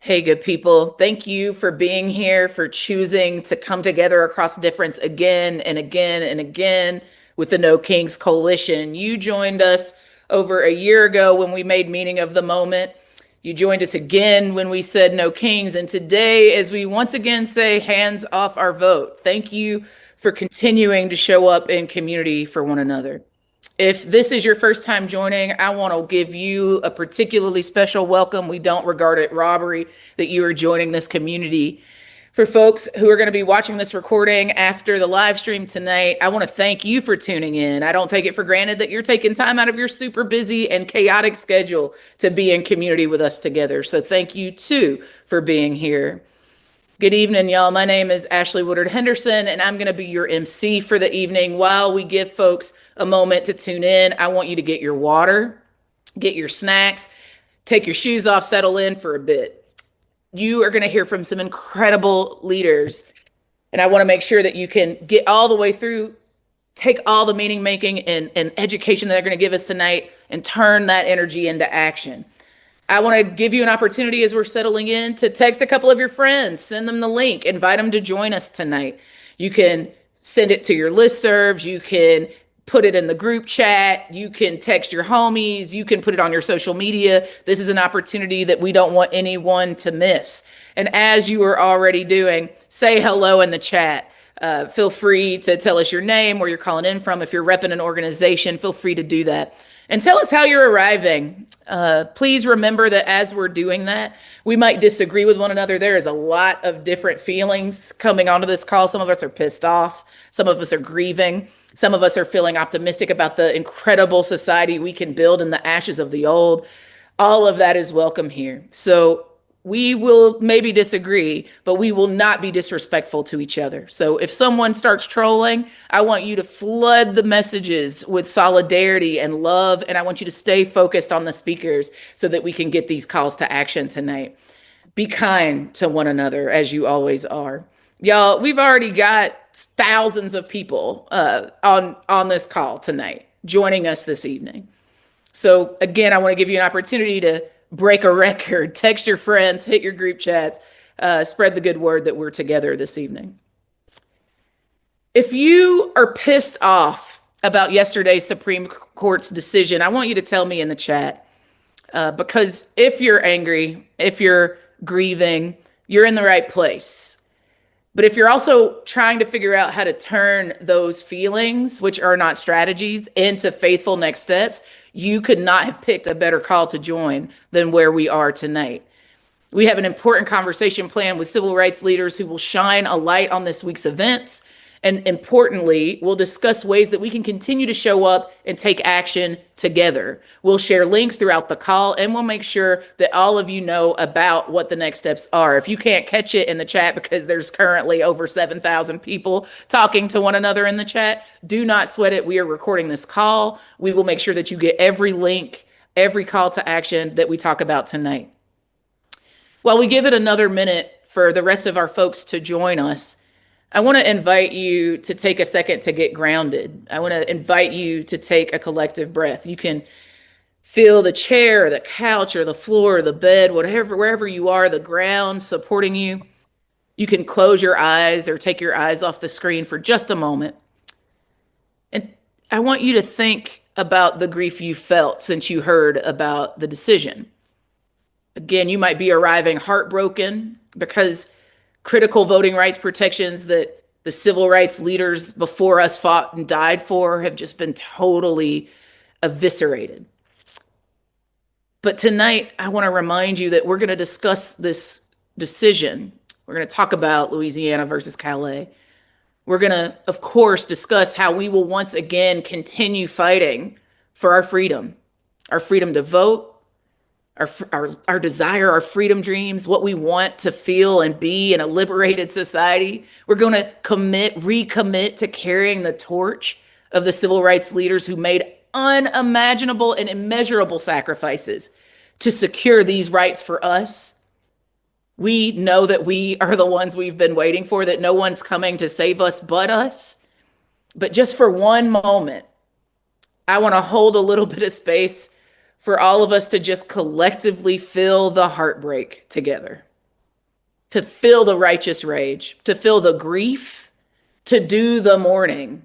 Hey, good people. Thank you for being here, for choosing to come together across difference again and again and again with the No Kings Coalition. You joined us over a year ago when we made Meaning of the Moment. You joined us again when we said No Kings. And today, as we once again say, hands off our vote. Thank you for continuing to show up in community for one another. If this is your first time joining, I want to give you a particularly special welcome. We don't regard it robbery that you are joining this community. For folks who are going to be watching this recording after the live stream tonight, I want to thank you for tuning in. I don't take it for granted that you're taking time out of your super busy and chaotic schedule to be in community with us together. So thank you too for being here. Good evening, y'all. My name is Ashley Woodard Henderson, and I'm going to be your MC for the evening. While we give folks a moment to tune in, I want you to get your water, get your snacks, take your shoes off, settle in for a bit. You are going to hear from some incredible leaders, and I want to make sure that you can get all the way through, take all the meaning making and education that they're going to give us tonight, and turn that energy into action. I want to give you an opportunity as we're settling in to text a couple of your friends, send them the link, invite them to join us tonight. You can send it to your listservs. You can put it in the group chat. You can text your homies. You can put it on your social media. This is an opportunity that we don't want anyone to miss. And as you are already doing, say hello in the chat. Feel free to tell us your name, where you're calling in from. If you're repping an organization, feel free to do that. And tell us how you're arriving. Please remember that as we're doing that, we might disagree with one another. There is a lot of different feelings coming onto this call. Some of us are pissed off. Some of us are grieving. Some of us are feeling optimistic about the incredible society we can build in the ashes of the old. All of that is welcome here. So we will maybe disagree, but we will not be disrespectful to each other. So if someone starts trolling, I want you to flood the messages with solidarity and love, and I want you to stay focused on the speakers so that we can get these calls to action tonight. Be kind to one another, as you always are. Y'all, we've already got thousands of people on this call tonight joining us this evening. So again, I want to give you an opportunity to break a record, text your friends, hit your group chats, spread the good word that we're together this evening. If you are pissed off about yesterday's Supreme Court's decision, I want you to tell me in the chat, because if you're angry, if you're grieving, you're in the right place. But if you're also trying to figure out how to turn those feelings, which are not strategies, into faithful next steps, you could not have picked a better call to join than where we are tonight. We have an important conversation planned with civil rights leaders who will shine a light on this week's events. And importantly, we'll discuss ways that we can continue to show up and take action together. We'll share links throughout the call, and we'll make sure that all of you know about what the next steps are. If you can't catch it in the chat because there's currently over 7,000 people talking to one another in the chat, do not sweat it. We are recording this call. We will make sure that you get every link, every call to action that we talk about tonight. While we give it another minute for the rest of our folks to join us, I want to invite you to take a second to get grounded. I want to invite you to take a collective breath. You can feel the chair, or the couch, or the floor, or the bed, wherever you are, the ground supporting you. You can close your eyes or take your eyes off the screen for just a moment. And I want you to think about the grief you felt since you heard about the decision. Again, you might be arriving heartbroken because critical voting rights protections that the civil rights leaders before us fought and died for have just been totally eviscerated. But tonight, I want to remind you that we're going to discuss this decision. We're going to talk about Louisiana versus Callais. We're going to, of course, discuss how we will once again continue fighting for our freedom to vote, our desire, our freedom dreams, what we want to feel and be in a liberated society. We're going to recommit to carrying the torch of the civil rights leaders who made unimaginable and immeasurable sacrifices to secure these rights for us. We know that we are the ones we've been waiting for, that no one's coming to save us but us. But just for one moment, I want to hold a little bit of space for all of us to just collectively feel the heartbreak together. to feel the righteous rage, to feel the grief, to do the mourning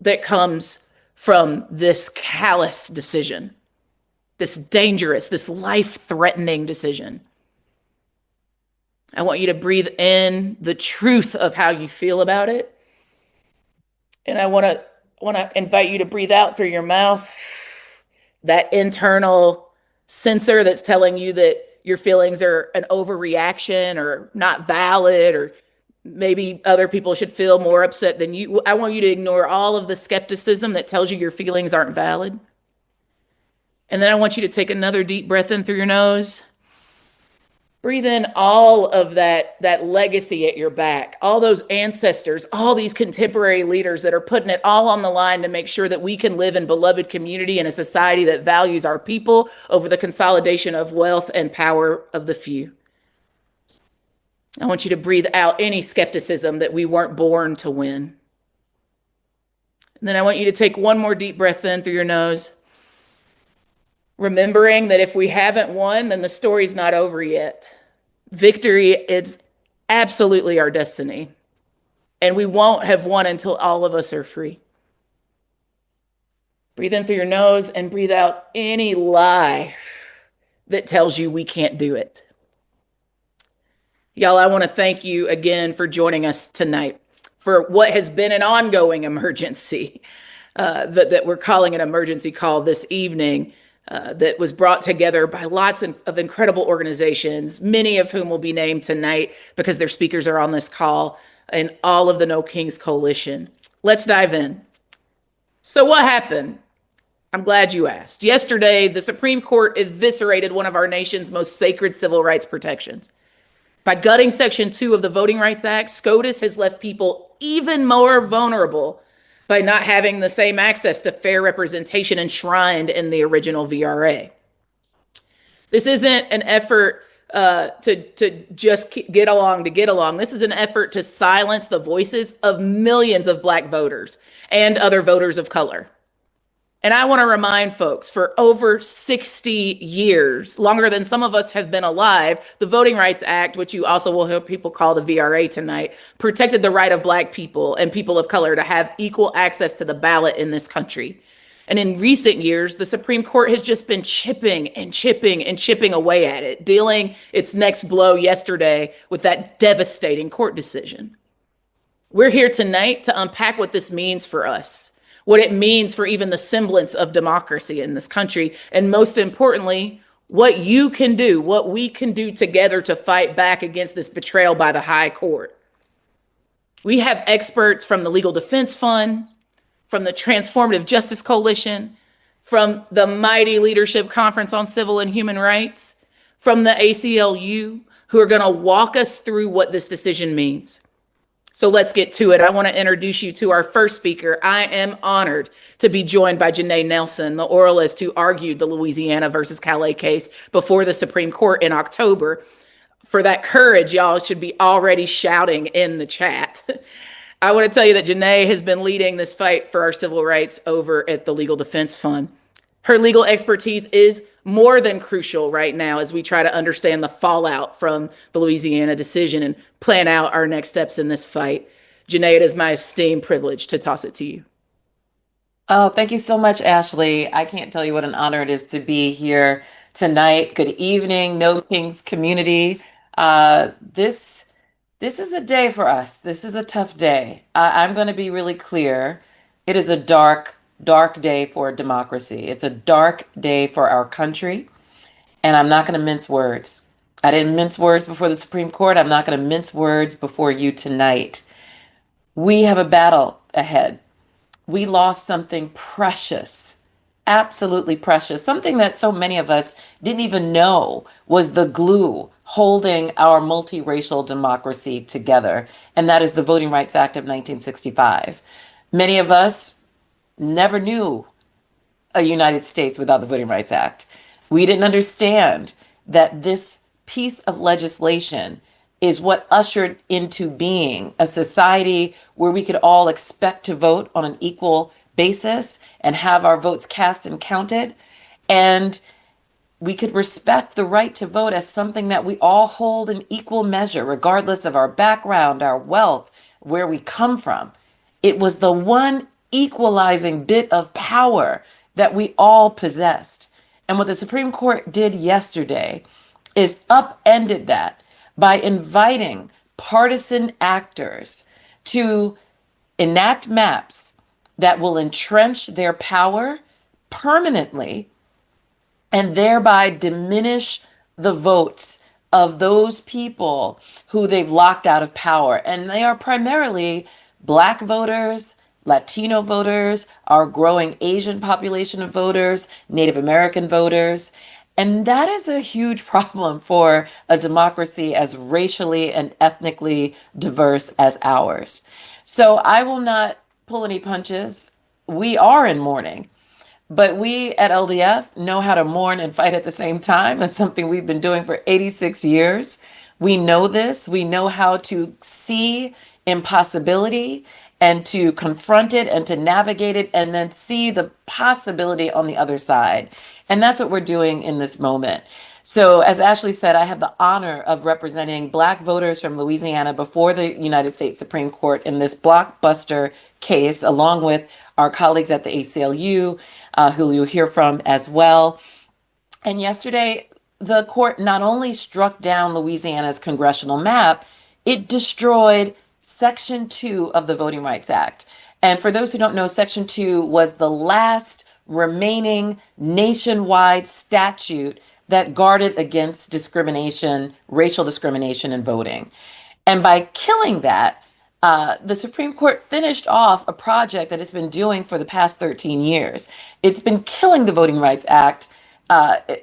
that comes from this callous decision, this dangerous, this life-threatening decision. I want you to breathe in the truth of how you feel about it. And I want to invite you to breathe out through your mouth that internal sensor that's telling you that your feelings are an overreaction or not valid, or maybe other people should feel more upset than you. I want you to ignore all of the skepticism that tells you your feelings aren't valid. And then I want you to take another deep breath in through your nose. Breathe in all of that legacy at your back, all those ancestors, all these contemporary leaders that are putting it all on the line to make sure that we can live in beloved community in a society that values our people over the consolidation of wealth and power of the few. I want you to breathe out any skepticism that we weren't born to win. And then I want you to take one more deep breath in through your nose, remembering that if we haven't won, then the story's not over yet. Victory is absolutely our destiny. And we won't have won until all of us are free. Breathe in through your nose and breathe out any lie that tells you we can't do it. Y'all, I want to thank you again for joining us tonight for what has been an ongoing emergency that we're calling an emergency call this evening. That was brought together by lots of incredible organizations, many of whom will be named tonight because their speakers are on this call, and all of the No Kings Coalition. Let's dive in. So what happened? I'm glad you asked. Yesterday, the Supreme Court eviscerated one of our nation's most sacred civil rights protections. By gutting Section 2 of the Voting Rights Act, SCOTUS has left people even more vulnerable by not having the same access to fair representation enshrined in the original VRA. This isn't an effort to just get along to get along. This is an effort to silence the voices of millions of Black voters and other voters of color. And I want to remind folks, for over 60 years, longer than some of us have been alive, the Voting Rights Act, which you also will hear people call the VRA tonight, protected the right of Black people and people of color to have equal access to the ballot in this country. And in recent years, the Supreme Court has just been chipping and chipping and chipping away at it, dealing its next blow yesterday with that devastating court decision. We're here tonight to unpack what this means for us, what it means for even the semblance of democracy in this country, and most importantly, what you can do, what we can do together to fight back against this betrayal by the high court. We have experts from the Legal Defense Fund, from the Transformative Justice Coalition, from the mighty Leadership Conference on Civil and Human Rights, from the ACLU, who are going to walk us through what this decision means. So let's get to it. I want to introduce you to our first speaker. I am honored to be joined by Janae Nelson, the oralist who argued the Louisiana versus Callais case before the Supreme Court in October. For that courage, y'all should be already shouting in the chat. I want to tell you that Janae has been leading this fight for our civil rights over at the Legal Defense Fund. Her legal expertise is more than crucial right now as we try to understand the fallout from the Louisiana decision and plan out our next steps in this fight. Janae, it is my esteemed privilege to toss it to you. Oh, thank you so much, Ashley. I can't tell you what an honor it is to be here tonight. Good evening, No Kings community. This is a day for us. This is a tough day. I'm going to be really clear. It is a dark day for democracy. It's a dark day for our country, and I'm not going to mince words. I didn't mince words before the Supreme Court. I'm not going to mince words before you tonight. We have a battle ahead. We lost something precious, absolutely precious, something that so many of us didn't even know was the glue holding our multiracial democracy together, and that is the Voting Rights Act of 1965. Many of us never knew a United States without the Voting Rights Act. We didn't understand that this piece of legislation is what ushered into being a society where we could all expect to vote on an equal basis and have our votes cast and counted. And we could respect the right to vote as something that we all hold in equal measure, regardless of our background, our wealth, where we come from. It was the one equalizing bit of power that we all possessed. And what the Supreme Court did yesterday is upended that by inviting partisan actors to enact maps that will entrench their power permanently and thereby diminish the votes of those people who they've locked out of power. And they are primarily Black voters, Latino voters, our growing Asian population of voters, Native American voters. And that is a huge problem for a democracy as racially and ethnically diverse as ours. So I will not pull any punches. We are in mourning. But we at LDF know how to mourn and fight at the same time. That's something we've been doing for 86 years. We know this. We know how to see impossibility and to confront it and to navigate it and then see the possibility on the other side. And that's what we're doing in this moment. So, as Ashley said, I have the honor of representing Black voters from Louisiana before the United States Supreme Court in this blockbuster case, along with our colleagues at the ACLU, who you'll hear from as well. And yesterday, the court not only struck down Louisiana's congressional map, it destroyed Section 2 of the Voting Rights Act. And for those who don't know, Section 2 was the last remaining nationwide statute that guarded against discrimination, racial discrimination in voting. And by killing that, the Supreme Court finished off a project that it's been doing for the past 13 years. It's been killing the Voting Rights Act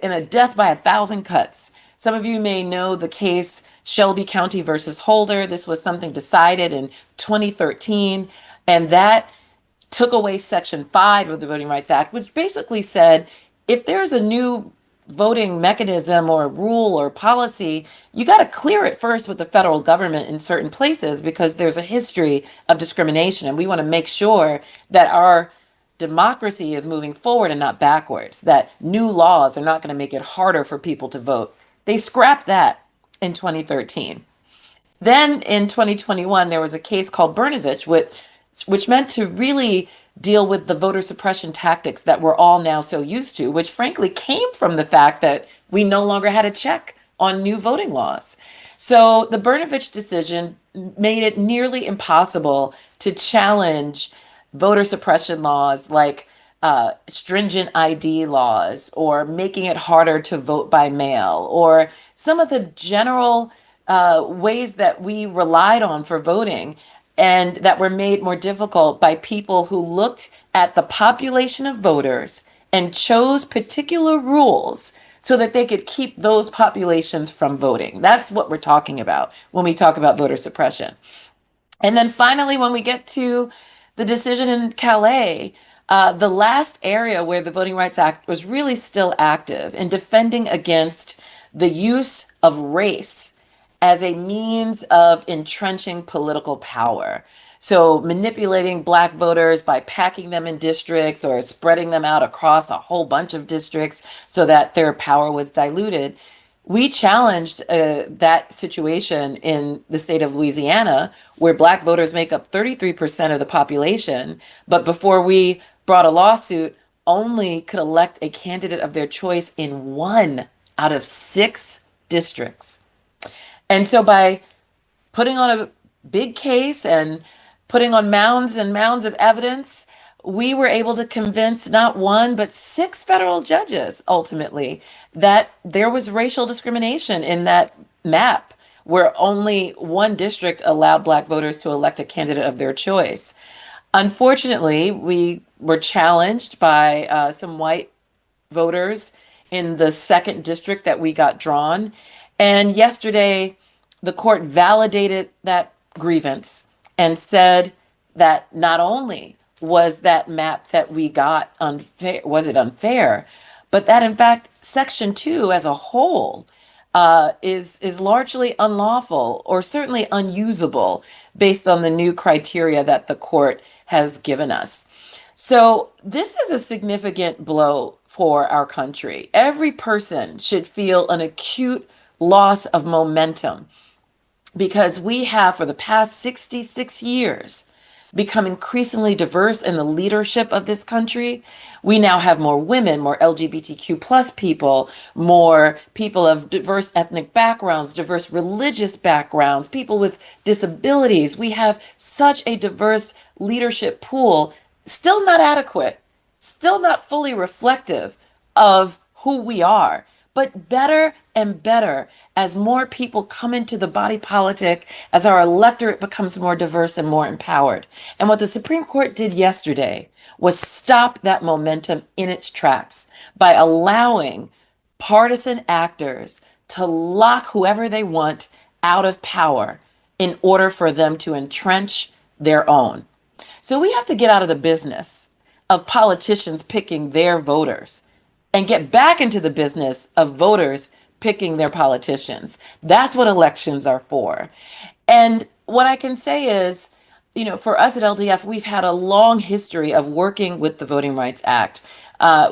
in a death by 1,000 cuts. Some of you may know the case Shelby County versus Holder. This was something decided in 2013, and that took away Section 5 of the Voting Rights Act, which basically said if there's a new voting mechanism or rule or policy, you got to clear it first with the federal government in certain places because there's a history of discrimination. And we want to make sure that our democracy is moving forward and not backwards, that new laws are not going to make it harder for people to vote. They scrapped that in 2013. Then in 2021, there was a case called Brnovich, which meant to really deal with the voter suppression tactics that we're all now so used to, which frankly came from the fact that we no longer had a check on new voting laws. So the Brnovich decision made it nearly impossible to challenge voter suppression laws like stringent ID laws or making it harder to vote by mail or some of the general ways that we relied on for voting and that were made more difficult by people who looked at the population of voters and chose particular rules so that they could keep those populations from voting. That's what we're talking about when we talk about voter suppression. And then finally, when we get to the decision in Calais, the last area where the Voting Rights Act was really still active in defending against the use of race as a means of entrenching political power. So manipulating Black voters by packing them in districts or spreading them out across a whole bunch of districts so that their power was diluted. We challenged that situation in the state of Louisiana, where Black voters make up 33% of the population. But before we brought a lawsuit, only could elect a candidate of their choice in 1 out of 6 districts. And so by putting on a big case and putting on mounds and mounds of evidence, we were able to convince not 1, but 6 federal judges ultimately that there was racial discrimination in that map where only 1 district allowed Black voters to elect a candidate of their choice. Unfortunately, we were challenged by some white voters in the 2nd district that we got drawn. And yesterday, the court validated that grievance and said that not only was that map that we got unfair, was it unfair, but that in fact, Section 2 as a whole is largely unlawful or certainly unusable based on the new criteria that the court has given us. So, this is a significant blow for our country. Every person should feel an acute loss of momentum because we have, for the past 66 years, become increasingly diverse in the leadership of this country. We now have more women, more LGBTQ plus people, more people of diverse ethnic backgrounds, diverse religious backgrounds, people with disabilities. We have such a diverse leadership pool, still not adequate, still not fully reflective of who we are, but better and better as more people come into the body politic, as our electorate becomes more diverse and more empowered. And what the Supreme Court did yesterday was stop that momentum in its tracks by allowing partisan actors to lock whoever they want out of power in order for them to entrench their own. So we have to get out of the business of politicians picking their voters and get back into the business of voters picking their politicians. That's what elections are for. And what I can say is, for us at LDF, we've had a long history of working with the Voting Rights Act.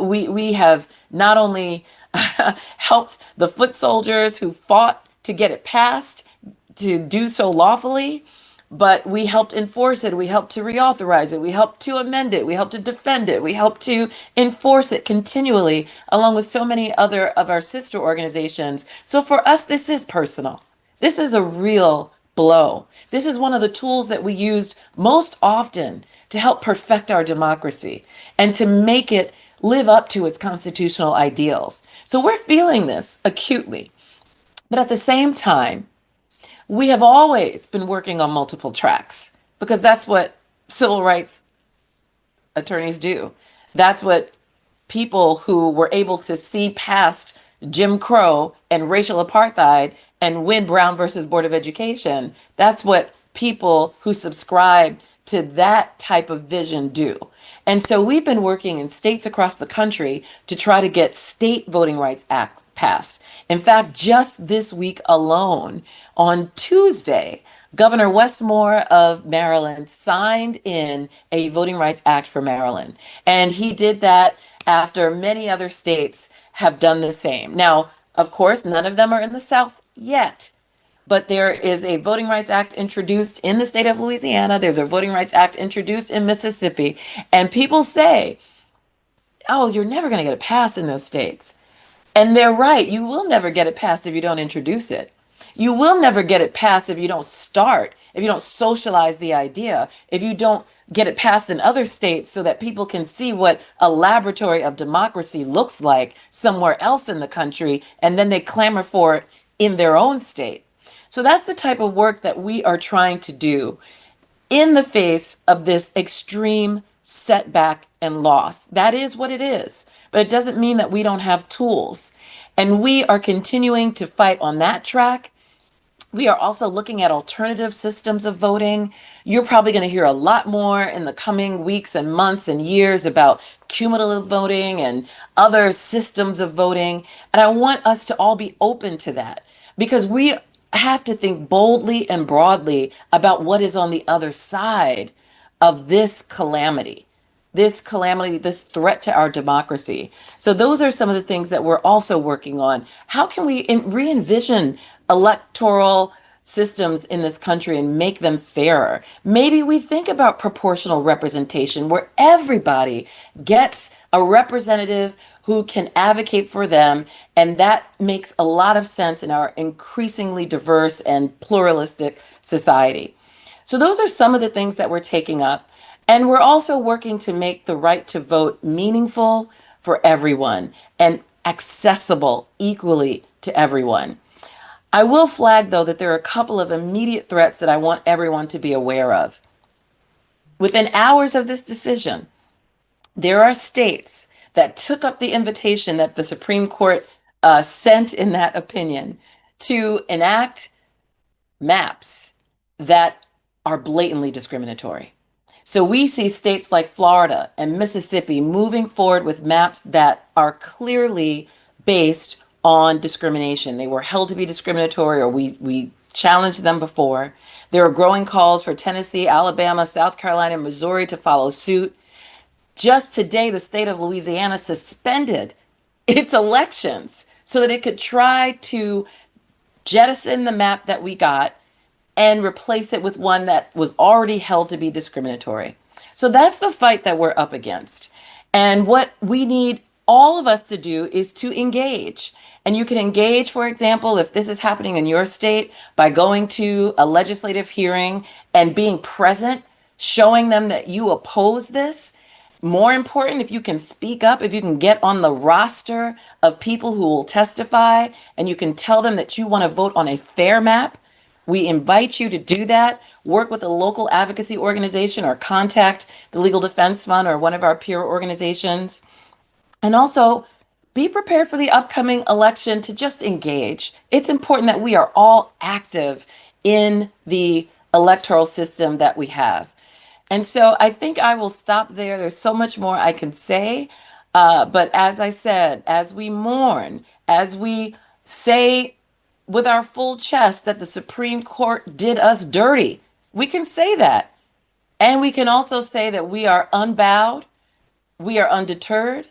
We have not only helped the foot soldiers who fought to get it passed to do so lawfully, but we helped enforce it. We helped to reauthorize it. We helped to amend it. We helped to defend it. We helped to enforce it continually, along with so many other of our sister organizations. So for us, this is personal. This is a real blow. This is one of the tools that we used most often to help perfect our democracy and to make it live up to its constitutional ideals. So we're feeling this acutely. But at the same time, we have always been working on multiple tracks because that's what civil rights attorneys do. That's what people who were able to see past Jim Crow and racial apartheid and win Brown versus Board of Education, that's what people who subscribe to that type of vision do. And so we've been working in states across the country to try to get state voting rights acts passed. In fact, just this week alone, on Tuesday, Governor Westmore of Maryland signed in a Voting Rights Act for Maryland. And he did that after many other states have done the same. Now, of course, none of them are in the South yet, but there is a Voting Rights Act introduced in the state of Louisiana. There's a Voting Rights Act introduced in Mississippi. And people say, oh, you're never going to get it passed in those states. And they're right. You will never get it passed if you don't introduce it. You will never get it passed if you don't start, if you don't socialize the idea, if you don't get it passed in other states so that people can see what a laboratory of democracy looks like somewhere else in the country, and then they clamor for it in their own state. So that's the type of work that we are trying to do in the face of this extreme setback and loss. That is what it is. But it doesn't mean that we don't have tools. And we are continuing to fight on that track. We are also looking at alternative systems of voting. You're probably going to hear a lot more in the coming weeks and months and years about cumulative voting and other systems of voting. And I want us to all be open to that because we have to think boldly and broadly about what is on the other side of this calamity, this threat to our democracy. So those are some of the things that we're also working on. How can we re-envision electoral systems in this country and make them fairer? Maybe we think about proportional representation where everybody gets a representative who can advocate for them, and that makes a lot of sense in our increasingly diverse and pluralistic society. So those are some of the things that we're taking up. And we're also working to make the right to vote meaningful for everyone and accessible equally to everyone. I will flag, though, that there are a couple of immediate threats that I want everyone to be aware of. Within hours of this decision, there are states that took up the invitation that the Supreme Court sent in that opinion to enact maps that are blatantly discriminatory. So we see states like Florida and Mississippi moving forward with maps that are clearly based on discrimination. They were held to be discriminatory, or we challenged them before. There are growing calls for Tennessee, Alabama, South Carolina, and Missouri to follow suit. Just today, the state of Louisiana suspended its elections so that it could try to jettison the map that we got and replace it with one that was already held to be discriminatory. So that's the fight that we're up against. And what we need all of us to do is to engage. And you can engage, for example, if this is happening in your state, by going to a legislative hearing and being present, showing them that you oppose this. More important, if you can speak up, if you can get on the roster of people who will testify and you can tell them that you want to vote on a fair map, we invite you to do that. Work with a local advocacy organization or contact the Legal Defense Fund or one of our peer organizations. And also be prepared for the upcoming election to just engage. It's important that we are all active in the electoral system that we have. And so I think I will stop there. There's so much more I can say. But as I said, as we mourn, as we say with our full chest that the Supreme Court did us dirty, we can say that. And we can also say that we are unbowed, we are undeterred,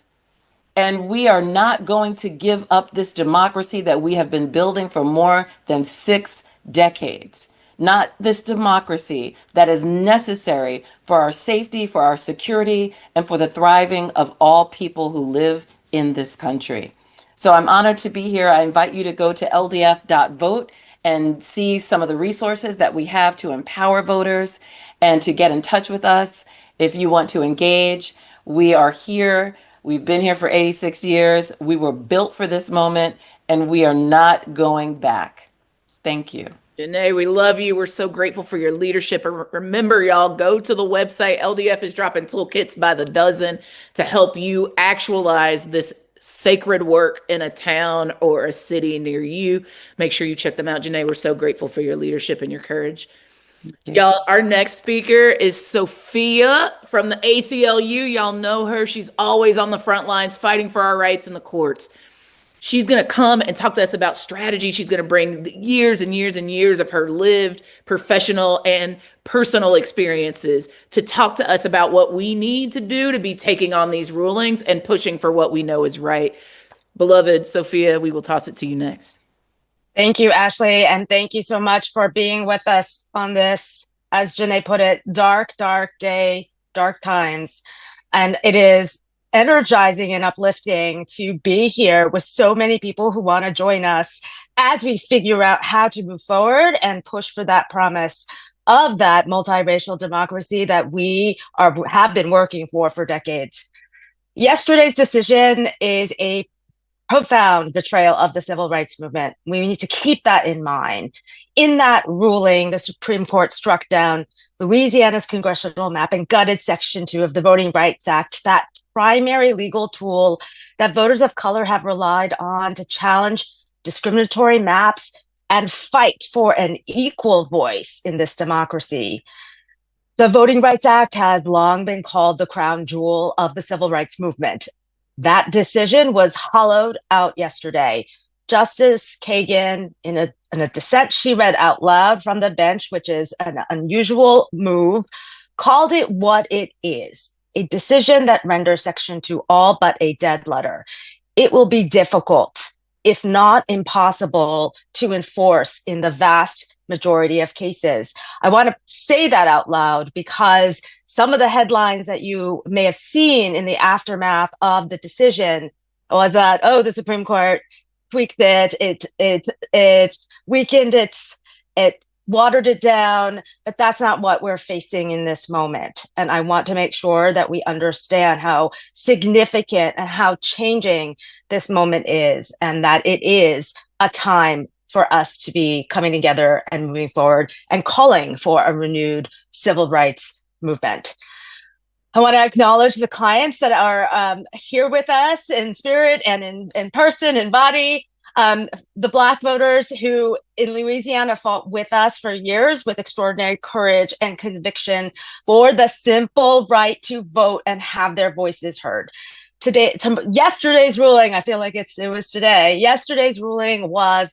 and we are not going to give up this democracy that we have been building for more than 6 decades. Not this democracy that is necessary for our safety, for our security, and for the thriving of all people who live in this country. So I'm honored to be here. I invite you to go to ldf.vote and see some of the resources that we have to empower voters and to get in touch with us if you want to engage. We are here. We've been here for 86 years. We were built for this moment, and we are not going back. Thank you. Janae, we love you. We're so grateful for your leadership. And remember, y'all, go to the website. LDF is dropping toolkits by the dozen to help you actualize this sacred work in a town or a city near you. Make sure you check them out. Janae, we're so grateful for your leadership and your courage. Y'all, our next speaker is Sophia from the ACLU. Y'all know her. She's always on the front lines fighting for our rights in the courts. She's going to come and talk to us about strategy. She's going to bring years and years and years of her lived professional and personal experiences to talk to us about what we need to do to be taking on these rulings and pushing for what we know is right. Beloved Sophia, we will toss it to you next. Thank you, Ashley, and thank you so much for being with us on this, as Janae put it, dark, dark day, dark times. And it is energizing and uplifting to be here with so many people who want to join us as we figure out how to move forward and push for that promise of that multiracial democracy that we have been working for decades. Yesterday's decision is a profound betrayal of the civil rights movement. We need to keep that in mind. In that ruling, the Supreme Court struck down Louisiana's congressional map and gutted Section 2 of the Voting Rights Act, that primary legal tool that voters of color have relied on to challenge discriminatory maps and fight for an equal voice in this democracy. The Voting Rights Act has long been called the crown jewel of the civil rights movement. That decision was hollowed out yesterday. Justice Kagan, in a dissent she read out loud from the bench, which is an unusual move, called it what it is, a decision that renders Section 2 all but a dead letter. It will be difficult, if not impossible, to enforce in the vast majority of cases. I want to say that out loud because some of the headlines that you may have seen in the aftermath of the decision was that, oh, the Supreme Court tweaked it weakened it watered it down, but that's not what we're facing in this moment. And I want to make sure that we understand how significant and how changing this moment is, and that it is a time for us to be coming together and moving forward and calling for a renewed civil rights movement. I want to acknowledge the clients that are here with us in spirit and in person, in body. The Black voters who in Louisiana fought with us for years with extraordinary courage and conviction for the simple right to vote and have their voices heard. Yesterday's ruling, I feel like it was today. Yesterday's ruling was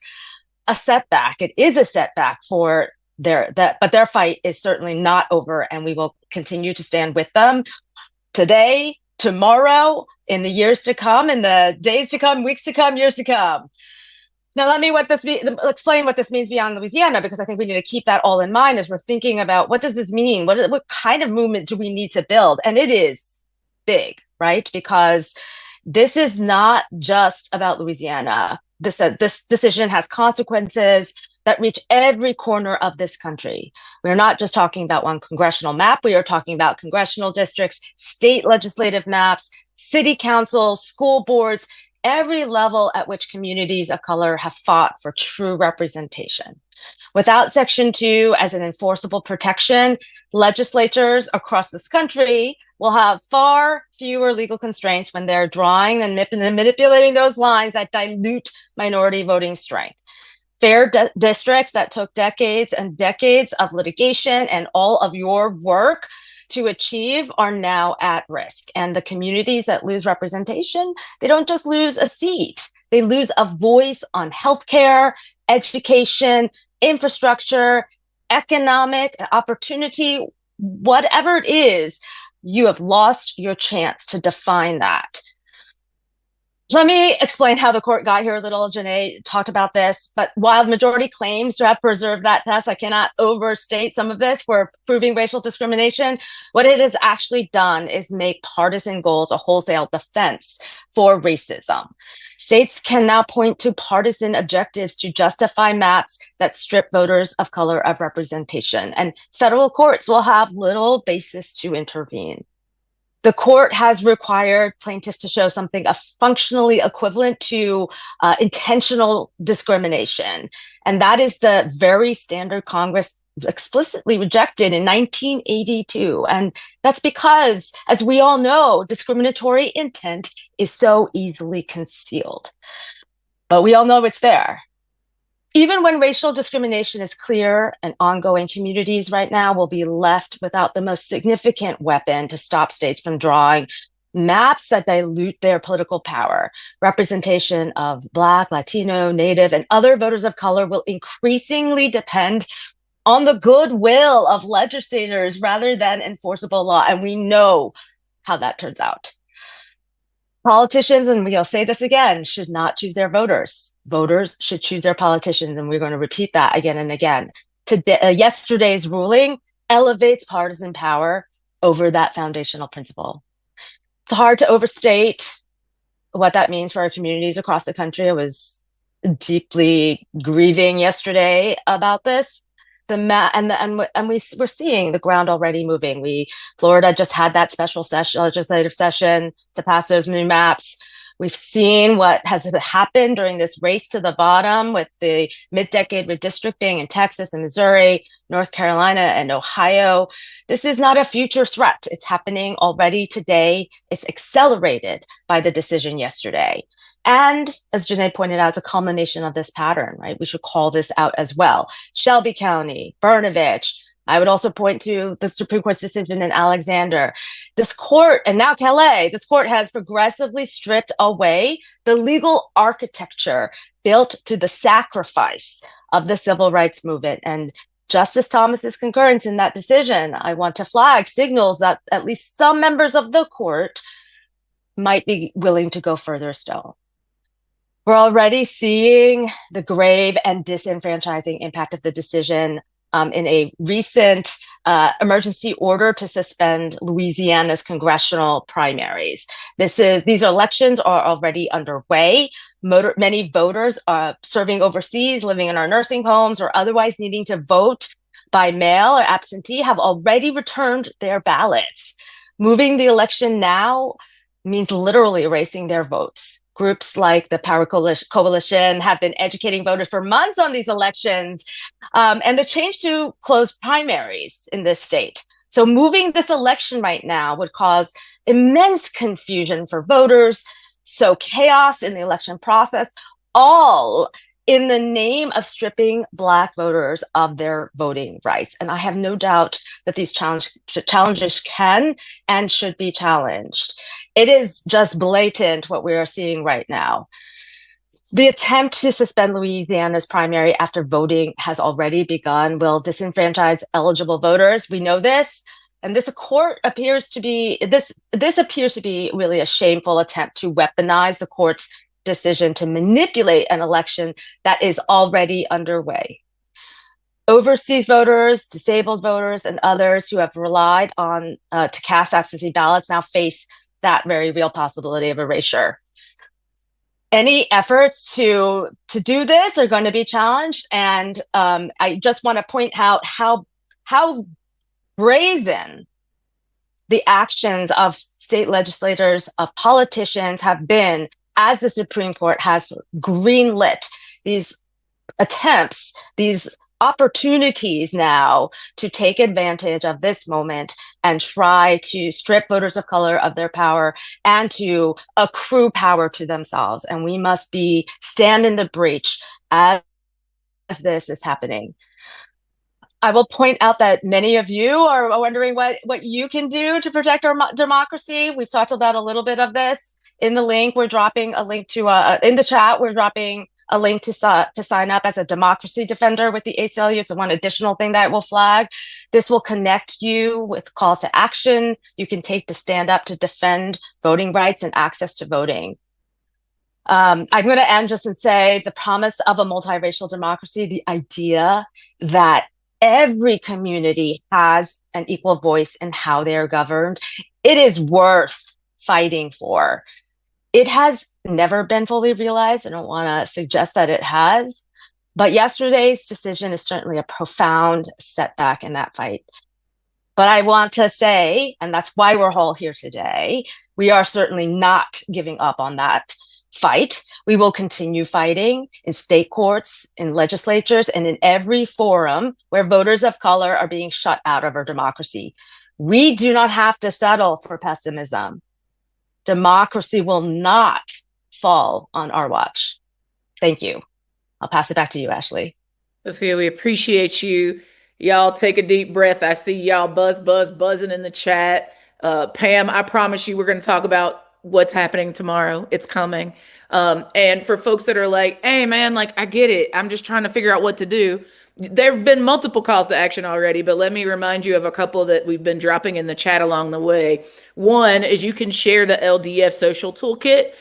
a setback. It is a setback for but their fight is certainly not over, and we will continue to stand with them today, tomorrow, in the years to come, in the days to come, weeks to come, years to come. Now, let me explain what this means beyond Louisiana, because I think we need to keep that all in mind as we're thinking about what does this mean? What kind of movement do we need to build? And it is big, right? Because this is not just about Louisiana. This decision has consequences that reach every corner of this country. We're not just talking about one congressional map. We are talking about congressional districts, state legislative maps, city councils, school boards, every level at which communities of color have fought for true representation. Without Section 2 as an enforceable protection, legislatures across this country will have far fewer legal constraints when they're drawing and manipulating those lines that dilute minority voting strength. Fair districts that took decades and decades of litigation and all of your work to achieve are now at risk. And the communities that lose representation, they don't just lose a seat, they lose a voice on healthcare, education, infrastructure, economic opportunity, whatever it is, you have lost your chance to define that. Let me explain how the court got here a little. Janae talked about this, but while the majority claims to have preserved that test, I cannot overstate some of this for proving racial discrimination. What it has actually done is make partisan goals a wholesale defense for racism. States can now point to partisan objectives to justify maps that strip voters of color of representation, and federal courts will have little basis to intervene. The court has required plaintiffs to show something functionally equivalent to intentional discrimination. And that is the very standard Congress explicitly rejected in 1982. And that's because, as we all know, discriminatory intent is so easily concealed. But we all know it's there. Even when racial discrimination is clear and ongoing, communities right now will be left without the most significant weapon to stop states from drawing maps that dilute their political power. Representation of Black, Latino, Native, and other voters of color will increasingly depend on the goodwill of legislators rather than enforceable law. And we know how that turns out. Politicians, and we'll say this again, should not choose their voters. Voters should choose their politicians, and we're going to repeat that again and again. Yesterday's ruling elevates partisan power over that foundational principle. It's hard to overstate what that means for our communities across the country. I was deeply grieving yesterday about this. We're seeing the ground already moving. Florida just had that special legislative session to pass those new maps. We've seen what has happened during this race to the bottom with the mid-decade redistricting in Texas and Missouri, North Carolina, and Ohio. This is not a future threat. It's happening already today. It's accelerated by the decision yesterday. And as Janae pointed out, it's a culmination of this pattern, right? We should call this out as well. Shelby County, Brnovich. I would also point to the Supreme Court's decision in Alexander. This court, and now Callais, this court has progressively stripped away the legal architecture built through the sacrifice of the civil rights movement. And Justice Thomas's concurrence in that decision, I want to flag, signals that at least some members of the court might be willing to go further still. We're already seeing the grave and disenfranchising impact of the decision in a recent emergency order to suspend Louisiana's congressional primaries. These elections are already underway. Many voters are serving overseas, living in our nursing homes, or otherwise needing to vote by mail or absentee have already returned their ballots. Moving the election now means literally erasing their votes. Groups like the Power Coalition have been educating voters for months on these elections, and the change to close primaries in this state. So moving this election right now would cause immense confusion for voters, sow chaos in the election process, all in the name of stripping Black voters of their voting rights. And I have no doubt that these challenges can and should be challenged. It is just blatant what we are seeing right now. The attempt to suspend Louisiana's primary after voting has already begun will disenfranchise eligible voters. We know this. And this appears to be really a shameful attempt to weaponize the court's decision to manipulate an election that is already underway. Overseas voters, disabled voters, and others who have relied on to cast absentee ballots now face that very real possibility of erasure. Any efforts to do this are going to be challenged, and I just want to point out how brazen the actions of state legislators, of politicians have been as the Supreme Court has greenlit these attempts, these opportunities now to take advantage of this moment and try to strip voters of color of their power and to accrue power to themselves. And we must stand in the breach as this is happening. I will point out that many of you are wondering what you can do to protect our democracy. We've talked about a little bit of this in the link. We're dropping a link to in the chat. We're dropping a link to sign up as a democracy defender with the ACLU. So one additional thing that will flag. This will connect you with calls to action you can take to stand up to defend voting rights and access to voting. I'm going to end just and say the promise of a multiracial democracy, the idea that every community has an equal voice in how they are governed, it is worth fighting for. It has never been fully realized. I don't want to suggest that it has, but yesterday's decision is certainly a profound setback in that fight. But I want to say, and that's why we're all here today, we are certainly not giving up on that fight. We will continue fighting in state courts, in legislatures, and in every forum where voters of color are being shut out of our democracy. We do not have to settle for pessimism. Democracy will not fall on our watch. Thank you. I'll pass it back to you, Ashley. Sophia, we appreciate you. Y'all take a deep breath. I see y'all buzzing in the chat. Pam, I promise you we're going to talk about what's happening tomorrow. It's coming. And for folks that are like, hey, man, like, I get it. I'm just trying to figure out what to do. There have been multiple calls to action already, but let me remind you of a couple that we've been dropping in the chat along the way. One is you can share the LDF social toolkit.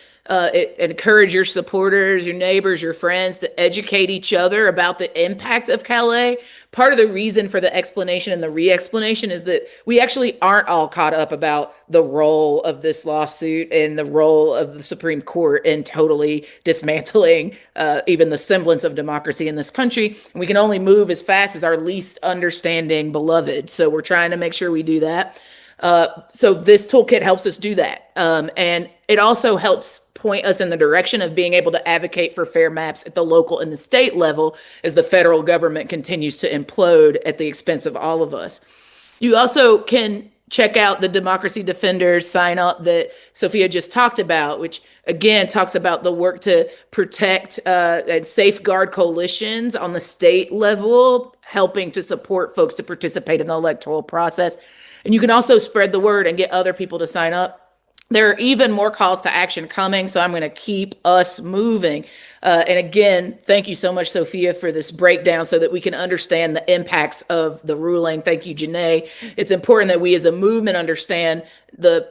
Encourage your supporters, your neighbors, your friends to educate each other about the impact of Calais. Part of the reason for the explanation and the re-explanation is that we actually aren't all caught up about the role of this lawsuit and the role of the Supreme Court in totally dismantling even the semblance of democracy in this country. And we can only move as fast as our least understanding beloved. So we're trying to make sure we do that. So this toolkit helps us do that. And it also helps point us in the direction of being able to advocate for fair maps at the local and the state level as the federal government continues to implode at the expense of all of us. You also can check out the Democracy Defenders sign up that Sophia just talked about, which again talks about the work to protect and safeguard coalitions on the state level, helping to support folks to participate in the electoral process. And you can also spread the word and get other people to sign up. There are even more calls to action coming, so I'm going to keep us moving. And again, thank you so much, Sophia, for this breakdown so that we can understand the impacts of the ruling. Thank you, Janae. It's important that we as a movement understand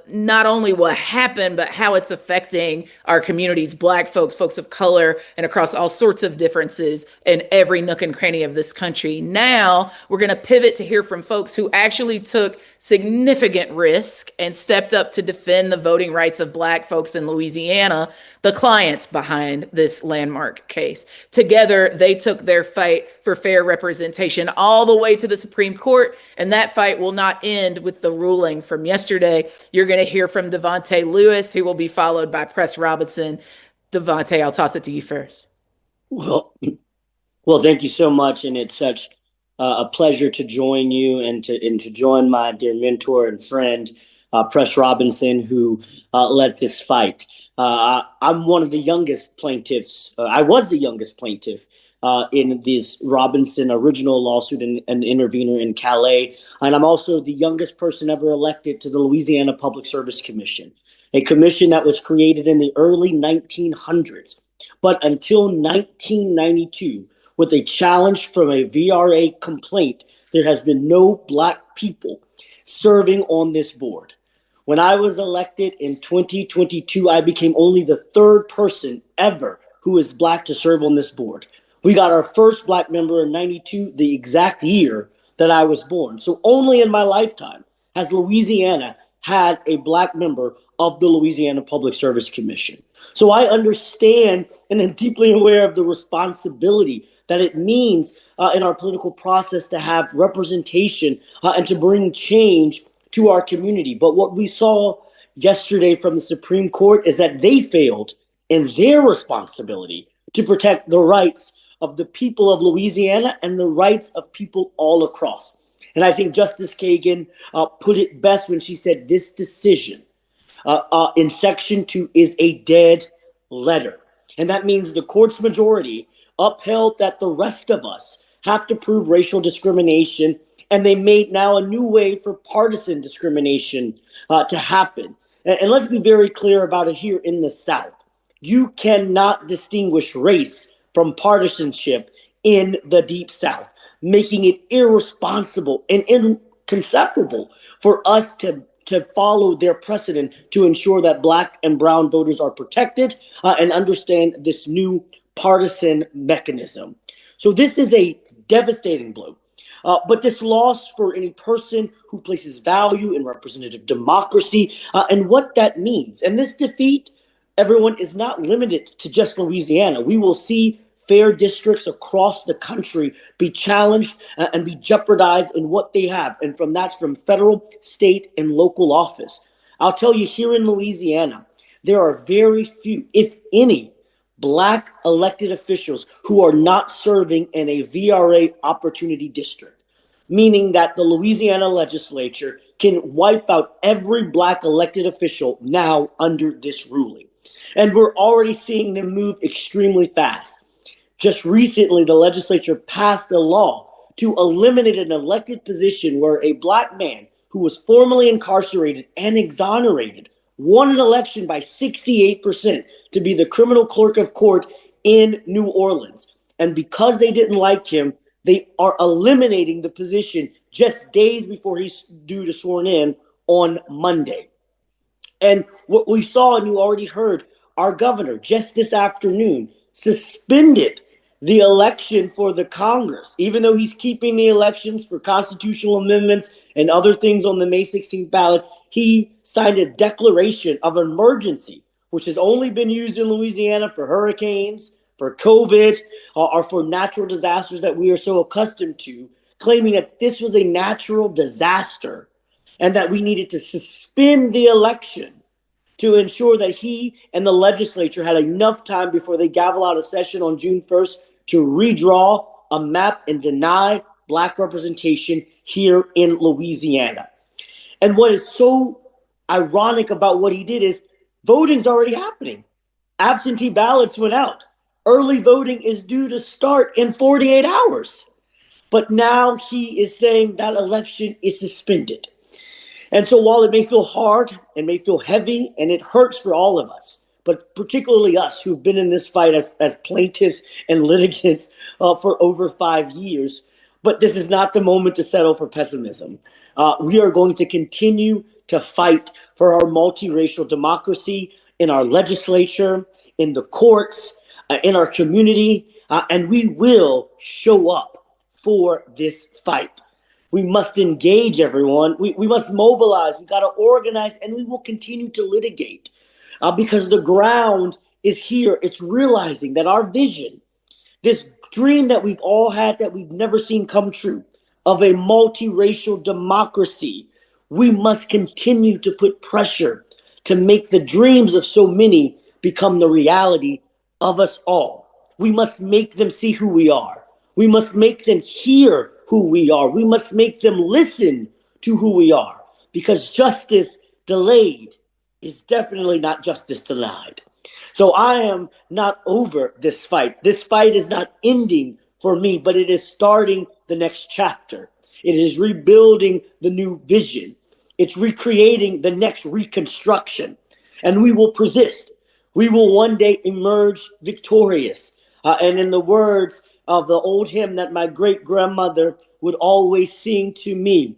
not only what happened, but how it's affecting our communities, Black folks, folks of color, and across all sorts of differences in every nook and cranny of this country. Now, we're going to pivot to hear from folks who actually took significant risk and stepped up to defend the voting rights of Black folks in Louisiana, the clients behind this landmark case. Together, they took their fight for fair representation all the way to the Supreme Court, and that fight will not end with the ruling from yesterday. You're going to hear from Devontae Lewis, who will be followed by Press Robinson. Devontae, I'll toss it to you first. Well, thank you so much, and it's such a pleasure to join you and to join my dear mentor and friend, Press Robinson, who led this fight. I'm one of the youngest plaintiffs. I was the youngest plaintiff in this Robinson original lawsuit and intervener in Calais. And I'm also the youngest person ever elected to the Louisiana Public Service Commission, a commission that was created in the early 1900s. But until 1992, with a challenge from a VRA complaint there has been no Black people serving on this board. When I was elected in 2022, I became only the third person ever who is Black to serve on this board. We got our first Black member in 92, the exact year that I was born. So only in my lifetime has Louisiana had a Black member of the Louisiana Public Service Commission. So I understand and am deeply aware of the responsibility that it means in our political process to have representation and to bring change to our community. But what we saw yesterday from the Supreme Court is that they failed in their responsibility to protect the rights of the people of Louisiana and the rights of people all across. And I think Justice Kagan put it best when she said this decision in Section 2 is a dead letter. And that means the court's majority upheld that the rest of us have to prove racial discrimination, and they made now a new way for partisan discrimination to happen. And let's be very clear about it here in the South. You cannot distinguish race from partisanship in the Deep South, making it irresponsible and inconceivable for us to follow their precedent to ensure that Black and brown voters are protected and understand this new partisan mechanism. So this is a devastating blow. But this loss for any person who places value in representative democracy and what that means. And this defeat, everyone, is not limited to just Louisiana. We will see fair districts across the country be challenged and be jeopardized in what they have. And from federal, state, and local office. I'll tell you, here in Louisiana, there are very few, if any, Black elected officials who are not serving in a VRA opportunity district, meaning that the Louisiana legislature can wipe out every Black elected official now under this ruling. And we're already seeing them move extremely fast. Just recently, the legislature passed a law to eliminate an elected position where a Black man who was formerly incarcerated and exonerated won an election by 68% to be the criminal clerk of court in New Orleans. And because they didn't like him, they are eliminating the position just days before he's due to sworn in on Monday. And what we saw, and you already heard, our governor just this afternoon suspended the election for the Congress, even though he's keeping the elections for constitutional amendments and other things on the May 16th ballot. He signed a declaration of emergency, which has only been used in Louisiana for hurricanes, for COVID, or for natural disasters that we are so accustomed to, claiming that this was a natural disaster and that we needed to suspend the election to ensure that he and the legislature had enough time before they gavel out a session on June 1st to redraw a map and deny Black representation here in Louisiana. And what is so ironic about what he did is voting's already happening. Absentee ballots went out. Early voting is due to start in 48 hours. But now he is saying that election is suspended. And so while it may feel hard and may feel heavy and it hurts for all of us, but particularly us who've been in this fight as plaintiffs and litigants for over 5 years, but this is not the moment to settle for pessimism. We are going to continue to fight for our multiracial democracy in our legislature, in the courts, in our community, and we will show up for this fight. We must engage, everyone. We must mobilize. We got to organize, and we will continue to litigate because the ground is here. It's realizing that our vision, this dream that we've all had that we've never seen come true of a multiracial democracy, we must continue to put pressure to make the dreams of so many become the reality of us all. We must make them see who we are. We must make them hear who we are. We must make them listen to who we are, because justice delayed is definitely not justice denied. So I am not over this fight. This fight is not ending for me, but it is starting the next chapter. It is rebuilding the new vision. It's recreating the next reconstruction. And we will persist. We will one day emerge victorious. And in the words of the old hymn that my great grandmother would always sing to me.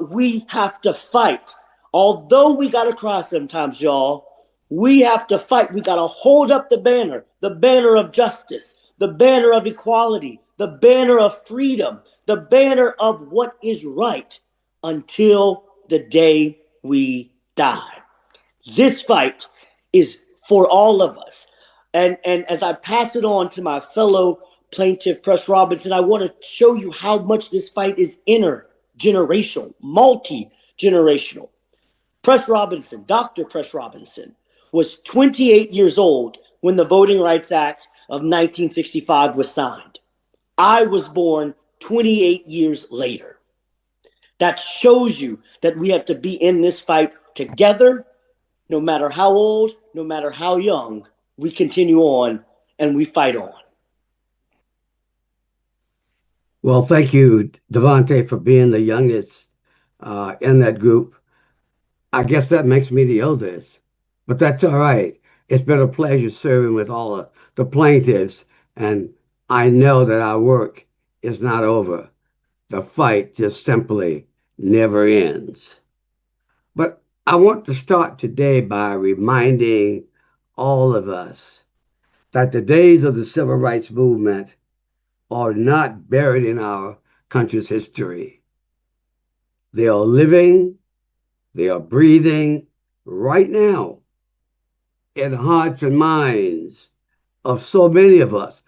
We have to fight. Although we got to cry sometimes, y'all, we have to fight. We got to hold up the banner of justice, the banner of equality, the banner of freedom, the banner of what is right until the day we die. This fight is for all of us. And as I pass it on to my fellow plaintiff, Press Robinson, I want to show you how much this fight is intergenerational, multi-generational. Press Robinson, Dr. Press Robinson, was 28 years old when the Voting Rights Act of 1965 was signed. I was born 28 years later. That shows you that we have to be in this fight together. No matter how old, no matter how young, we continue on and we fight on. Well, thank you, Devontae, for being the youngest in that group. I guess that makes me the oldest, but that's all right. It's been a pleasure serving with all of the plaintiffs, and I know that our work is not over. The fight just simply never ends. But I want to start today by reminding all of us that the days of the civil rights movement are not buried in our country's history. They are living, they are breathing right now in the hearts and minds of so many of us,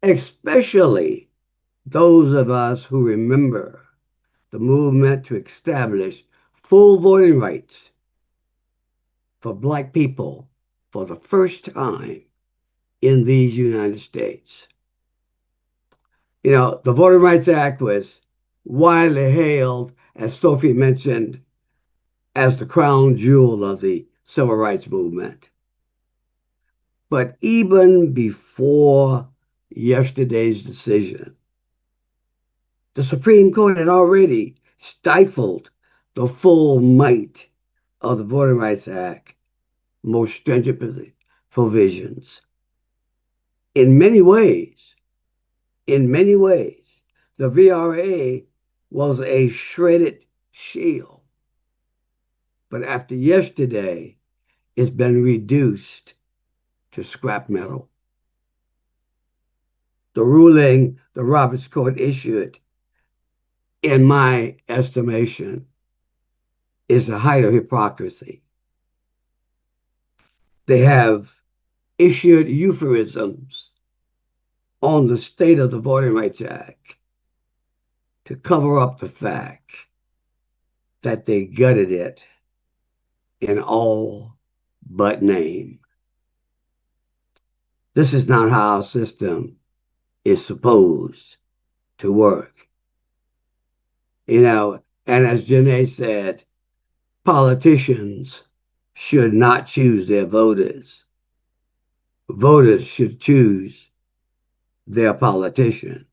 especially those of us who remember the movement to establish full voting rights for Black people for the first time in these United States. You know, the Voting Rights Act was widely hailed, as Sophie mentioned, as the crown jewel of the civil rights movement. But even before yesterday's decision, the Supreme Court had already stifled the full might of the Voting Rights Act, most stringent provisions. In many ways, the VRA was a shredded shield. But after yesterday, it's been reduced to scrap metal. The ruling the Roberts Court issued, in my estimation, is the height of hypocrisy. They have issued euphemisms on the state of the Voting Rights Act to cover up the fact that they gutted it in all but name. This is not how our system is supposed to work. You know, and as Janae said, politicians should not choose their voters. Voters should choose their politicians.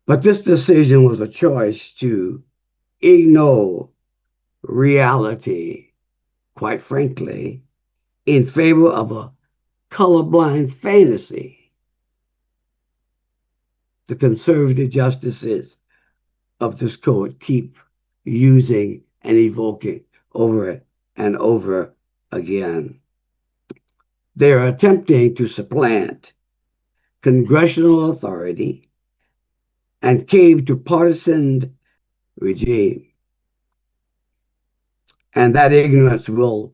But this decision was a choice to ignore reality, quite frankly, in favor of a colorblind fantasy. The conservative justices of this court keep using and evoking over and over again. They are attempting to supplant congressional authority and cave to partisan regime. And that ignorance will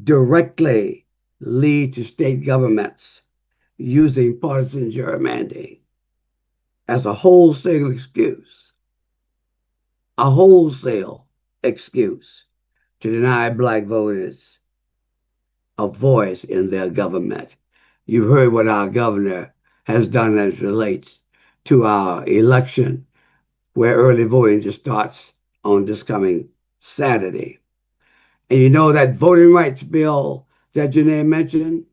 directly lead to state governments using partisan gerrymandering as a wholesale excuse to deny Black voters a voice in their government. You've heard what our governor has done as relates to our election, where early voting just starts on this coming Saturday. And you know that voting rights bill that Janae mentioned,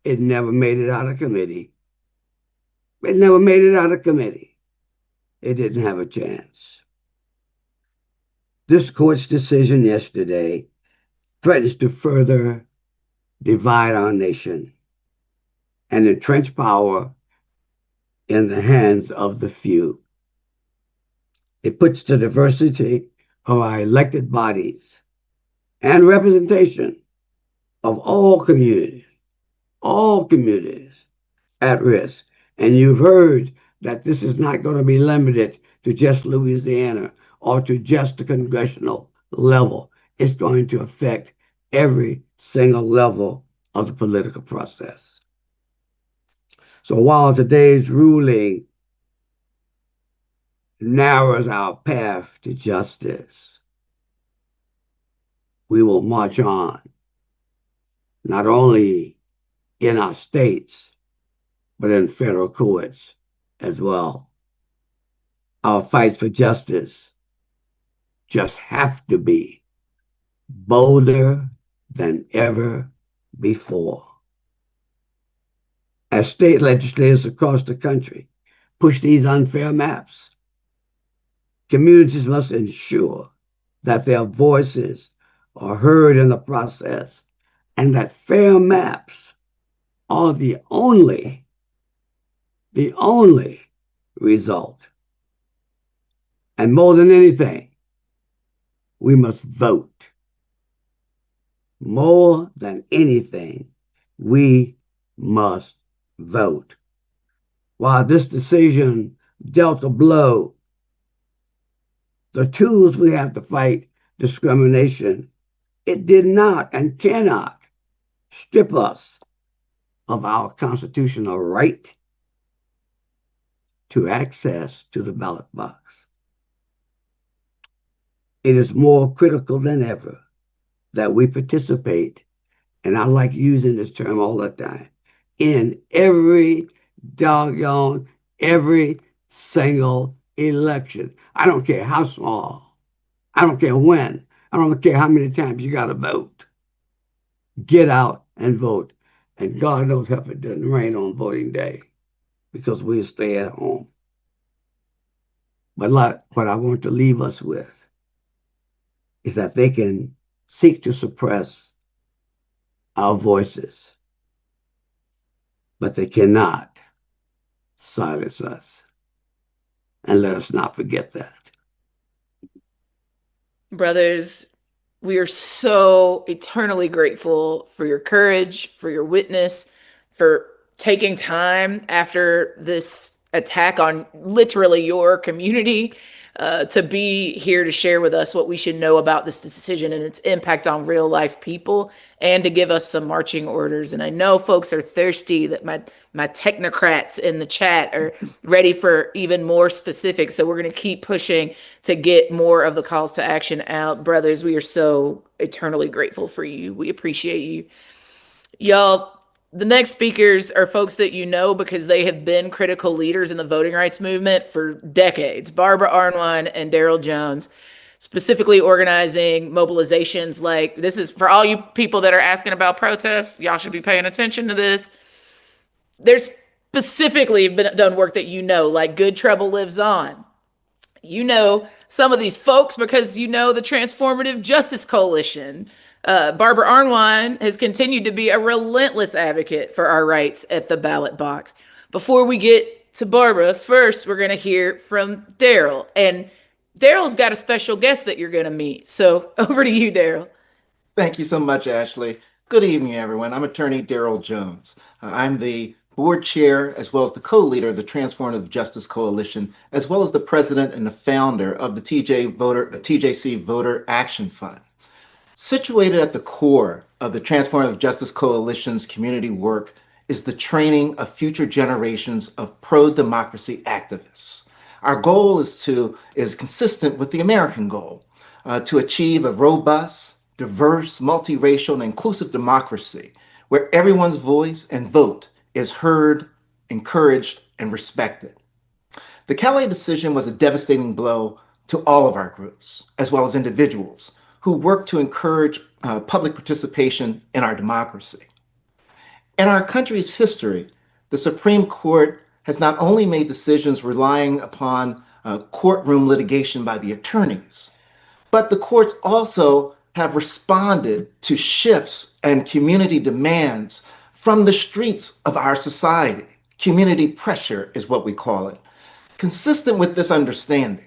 it never made it out of committee. It never made it out of committee. It didn't have a chance. This court's decision yesterday threatens to further divide our nation and entrench power in the hands of the few. It puts the diversity of our elected bodies and representation of all communities at risk. And you've heard that this is not going to be limited to just Louisiana or to just the congressional level. It's going to affect every single level of the political process. So while today's ruling narrows our path to justice, we will march on, not only in our states, but in federal courts as well. Our fights for justice just have to be bolder than ever before. As state legislators across the country push these unfair maps, communities must ensure that their voices are heard in the process and that fair maps are the only result. And more than anything, we must vote. More than anything, we must vote. While this decision dealt a blow, the tools we have to fight discrimination, it did not and cannot strip us of our constitutional right to access to the ballot box. It is more critical than ever that we participate, and I like using this term all the time, in every every single election. I don't care how small. I don't care when. I don't care how many times you got to vote. Get out and vote. And God knows help it doesn't rain on voting day because we'll stay at home. But what I want to leave us with is that they can seek to suppress our voices, but they cannot silence us. And let us not forget that. Brothers, we are so eternally grateful for your courage, for your witness, for taking time after this attack on literally your community to be here to share with us what we should know about this decision and its impact on real life people and to give us some marching orders. And I know folks are thirsty that my technocrats in the chat are ready for even more specifics. So we're going to keep pushing to get more of the calls to action out. Brothers, we are so eternally grateful for you. We appreciate you. Y'all, the next speakers are folks that you know because they have been critical leaders in the voting rights movement for decades. Barbara Arnwine and Daryl Jones, specifically organizing mobilizations like this is for all you people that are asking about protests. Y'all should be paying attention to this. There's specifically been done work that you know, like Good Trouble Lives On. You know some of these folks because you know the Transformative Justice Coalition. Barbara Arnwine has continued to be a relentless advocate for our rights at the ballot box. Before we get to Barbara, first we're going to hear from Daryl. And Daryl's got a special guest that you're going to meet. So over to you, Daryl. Thank you so much, Ashley. Good evening, everyone. I'm attorney Daryl Jones. I'm the board chair as well as the co-leader of the Transformative Justice Coalition, as well as the president and the founder of the TJC Voter Action Fund. Situated at the core of the Transformative Justice Coalition's community work is the training of future generations of pro-democracy activists. Our goal is consistent with the American goal to achieve a robust, diverse, multiracial, and inclusive democracy where everyone's voice and vote is heard, encouraged, and respected. The Callais decision was a devastating blow to all of our groups, as well as individuals who work to encourage public participation in our democracy. In our country's history, the Supreme Court has not only made decisions relying upon courtroom litigation by the attorneys, but the courts also have responded to shifts and community demands from the streets of our society. Community pressure is what we call it. Consistent with this understanding,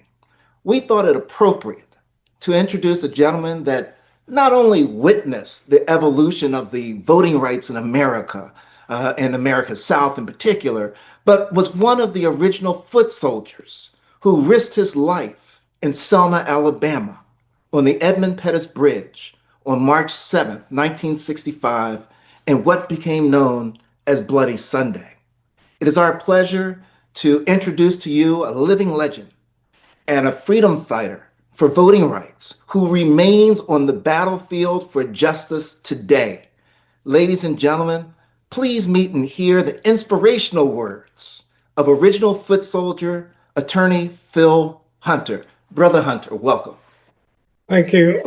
we thought it appropriate to introduce a gentleman that not only witnessed the evolution of the voting rights in America, in America's South in particular, but was one of the original foot soldiers who risked his life in Selma, Alabama, on the Edmund Pettus Bridge on March 7th, 1965, in what became known as Bloody Sunday. It is our pleasure to introduce to you a living legend and a freedom fighter for voting rights who remains on the battlefield for justice today. Ladies and gentlemen, please meet and hear the inspirational words of original foot soldier, attorney Phil Hunter. Brother Hunter, welcome. Thank you.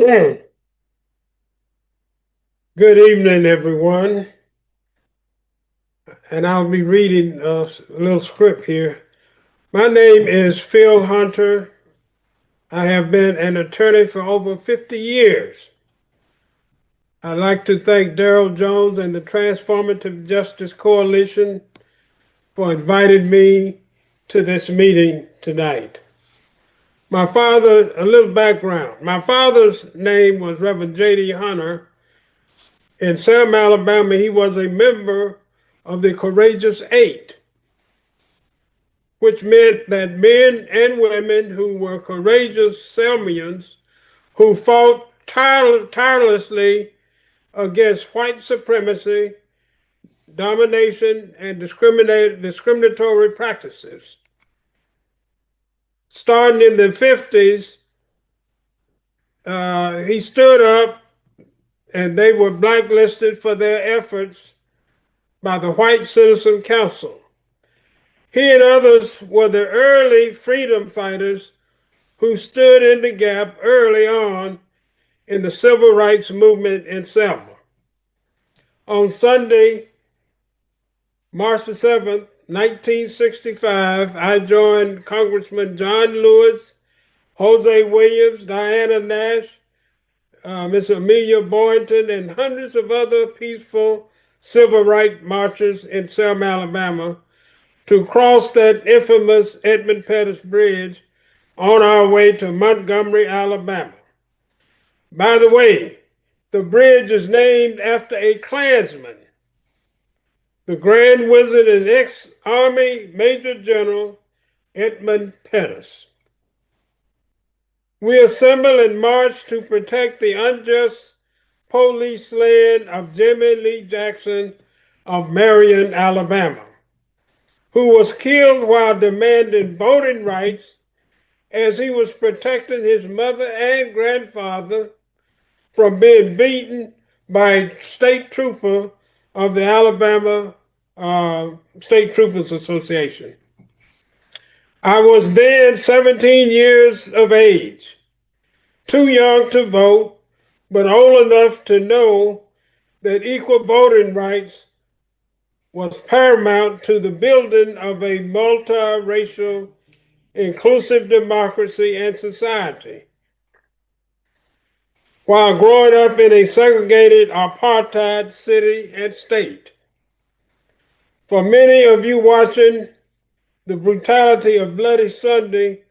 Good evening, everyone. And I'll be reading a little script here. My name is Phil Hunter. I have been an attorney for over 50 years. I'd like to thank Darrell Jones and the Transformative Justice Coalition for inviting me to this meeting tonight. A little background. My father's name was Reverend J.D. Hunter. In Selma, Alabama, he was a member of the Courageous Eight, which meant that men and women who were courageous Selmians who fought tirelessly against white supremacy, domination, and discriminatory practices. Starting in the 50s, he stood up and they were blacklisted for their efforts by the White Citizen Council. He and others were the early freedom fighters who stood in the gap early on in the civil rights movement in Selma. On Sunday, March 7th, 1965, I joined Congressman John Lewis, Jose Williams, Diana Nash, Miss Amelia Boynton, and hundreds of other peaceful civil rights marchers in Selma, Alabama, to cross that infamous Edmund Pettus Bridge on our way to Montgomery, Alabama. By the way, the bridge is named after a Klansman, the Grand Wizard and ex-Army Major General Edmund Pettus. We assemble and march to protect the unjust police slaying of Jimmy Lee Jackson of Marion, Alabama, who was killed while demanding voting rights as he was protecting his mother and grandfather from being beaten by a state trooper of the Alabama State Troopers Association. I was then 17 years of age, too young to vote, but old enough to know that equal voting rights was paramount to the building of a multiracial, inclusive democracy and society. While growing up in a segregated apartheid city and state. For many of you watching, the brutality of Bloody Sunday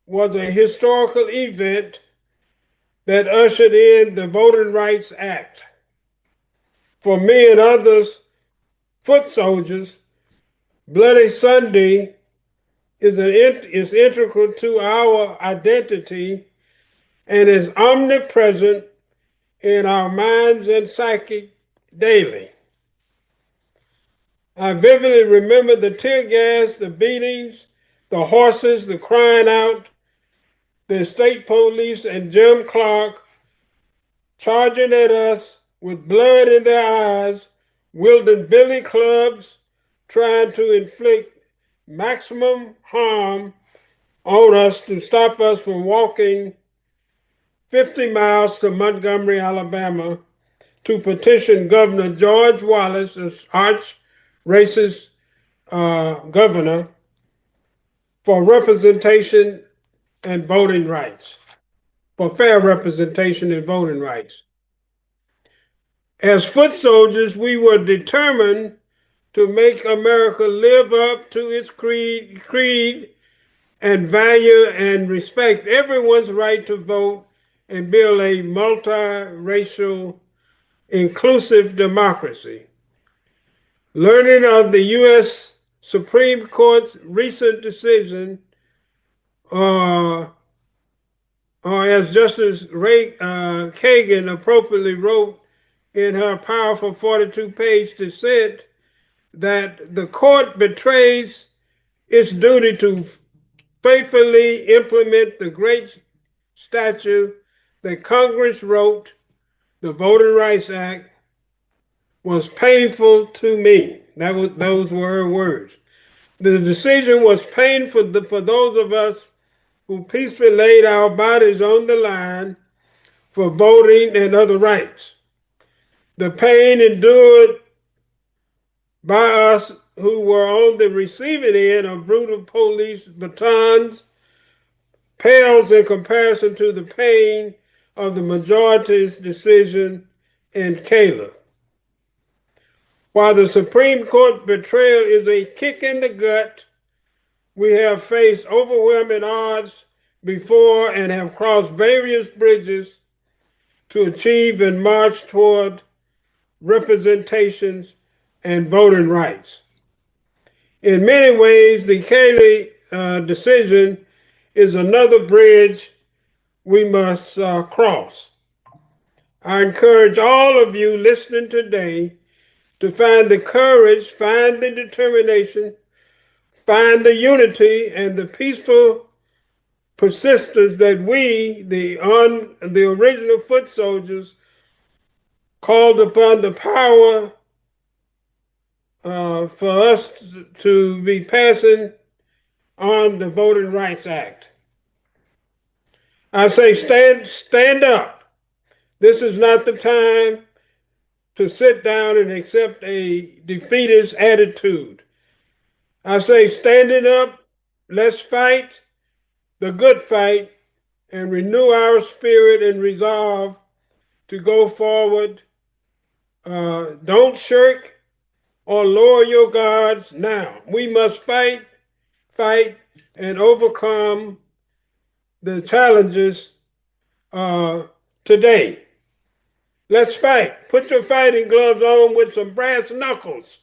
was a historical event that ushered in the Voting Rights Act. For me and others, foot soldiers, Bloody Sunday is integral to our identity and is omnipresent in our minds and psyche daily. I vividly remember the tear gas, the beatings, the horses, the crying out, the state police and Jim Clark charging at us with blood in their eyes, wielding billy clubs, trying to inflict maximum harm on us to stop us from walking 50 miles to Montgomery, Alabama, to petition Governor George Wallace, the arch racist governor, for representation and voting rights, for fair representation and voting rights. As foot soldiers, we were determined to make America live up to its creed and value and respect everyone's right to vote and build a multiracial, inclusive democracy. Learning of the U.S. Supreme Court's recent decision, or as Justice Kagan appropriately wrote in her powerful 42-page dissent, that the court betrays its duty to faithfully implement the great statute that Congress wrote, the Voting Rights Act, was painful to me. Those were her words. The decision was painful for those of us who peacefully laid our bodies on the line for voting and other rights. The pain endured by us who were on the receiving end of brutal police batons pales in comparison to the pain of the majority's decision in Callais. While the Supreme Court betrayal is a kick in the gut, we have faced overwhelming odds before and have crossed various bridges to achieve and march toward representations and voting rights. In many ways, the Callais decision is another bridge we must cross. I encourage all of you listening today to find the courage, find the determination, find the unity and the peaceful persistence that we, the original foot soldiers, called upon the power for us to be passing on the Voting Rights Act. I say stand up. This is not the time to sit down and accept a defeatist attitude. I say standing up, let's fight the good fight and renew our spirit and resolve to go forward. Don't shirk or lower your guards now. We must fight, and overcome the challenges today. Let's fight. Put your fighting gloves on with some brass knuckles.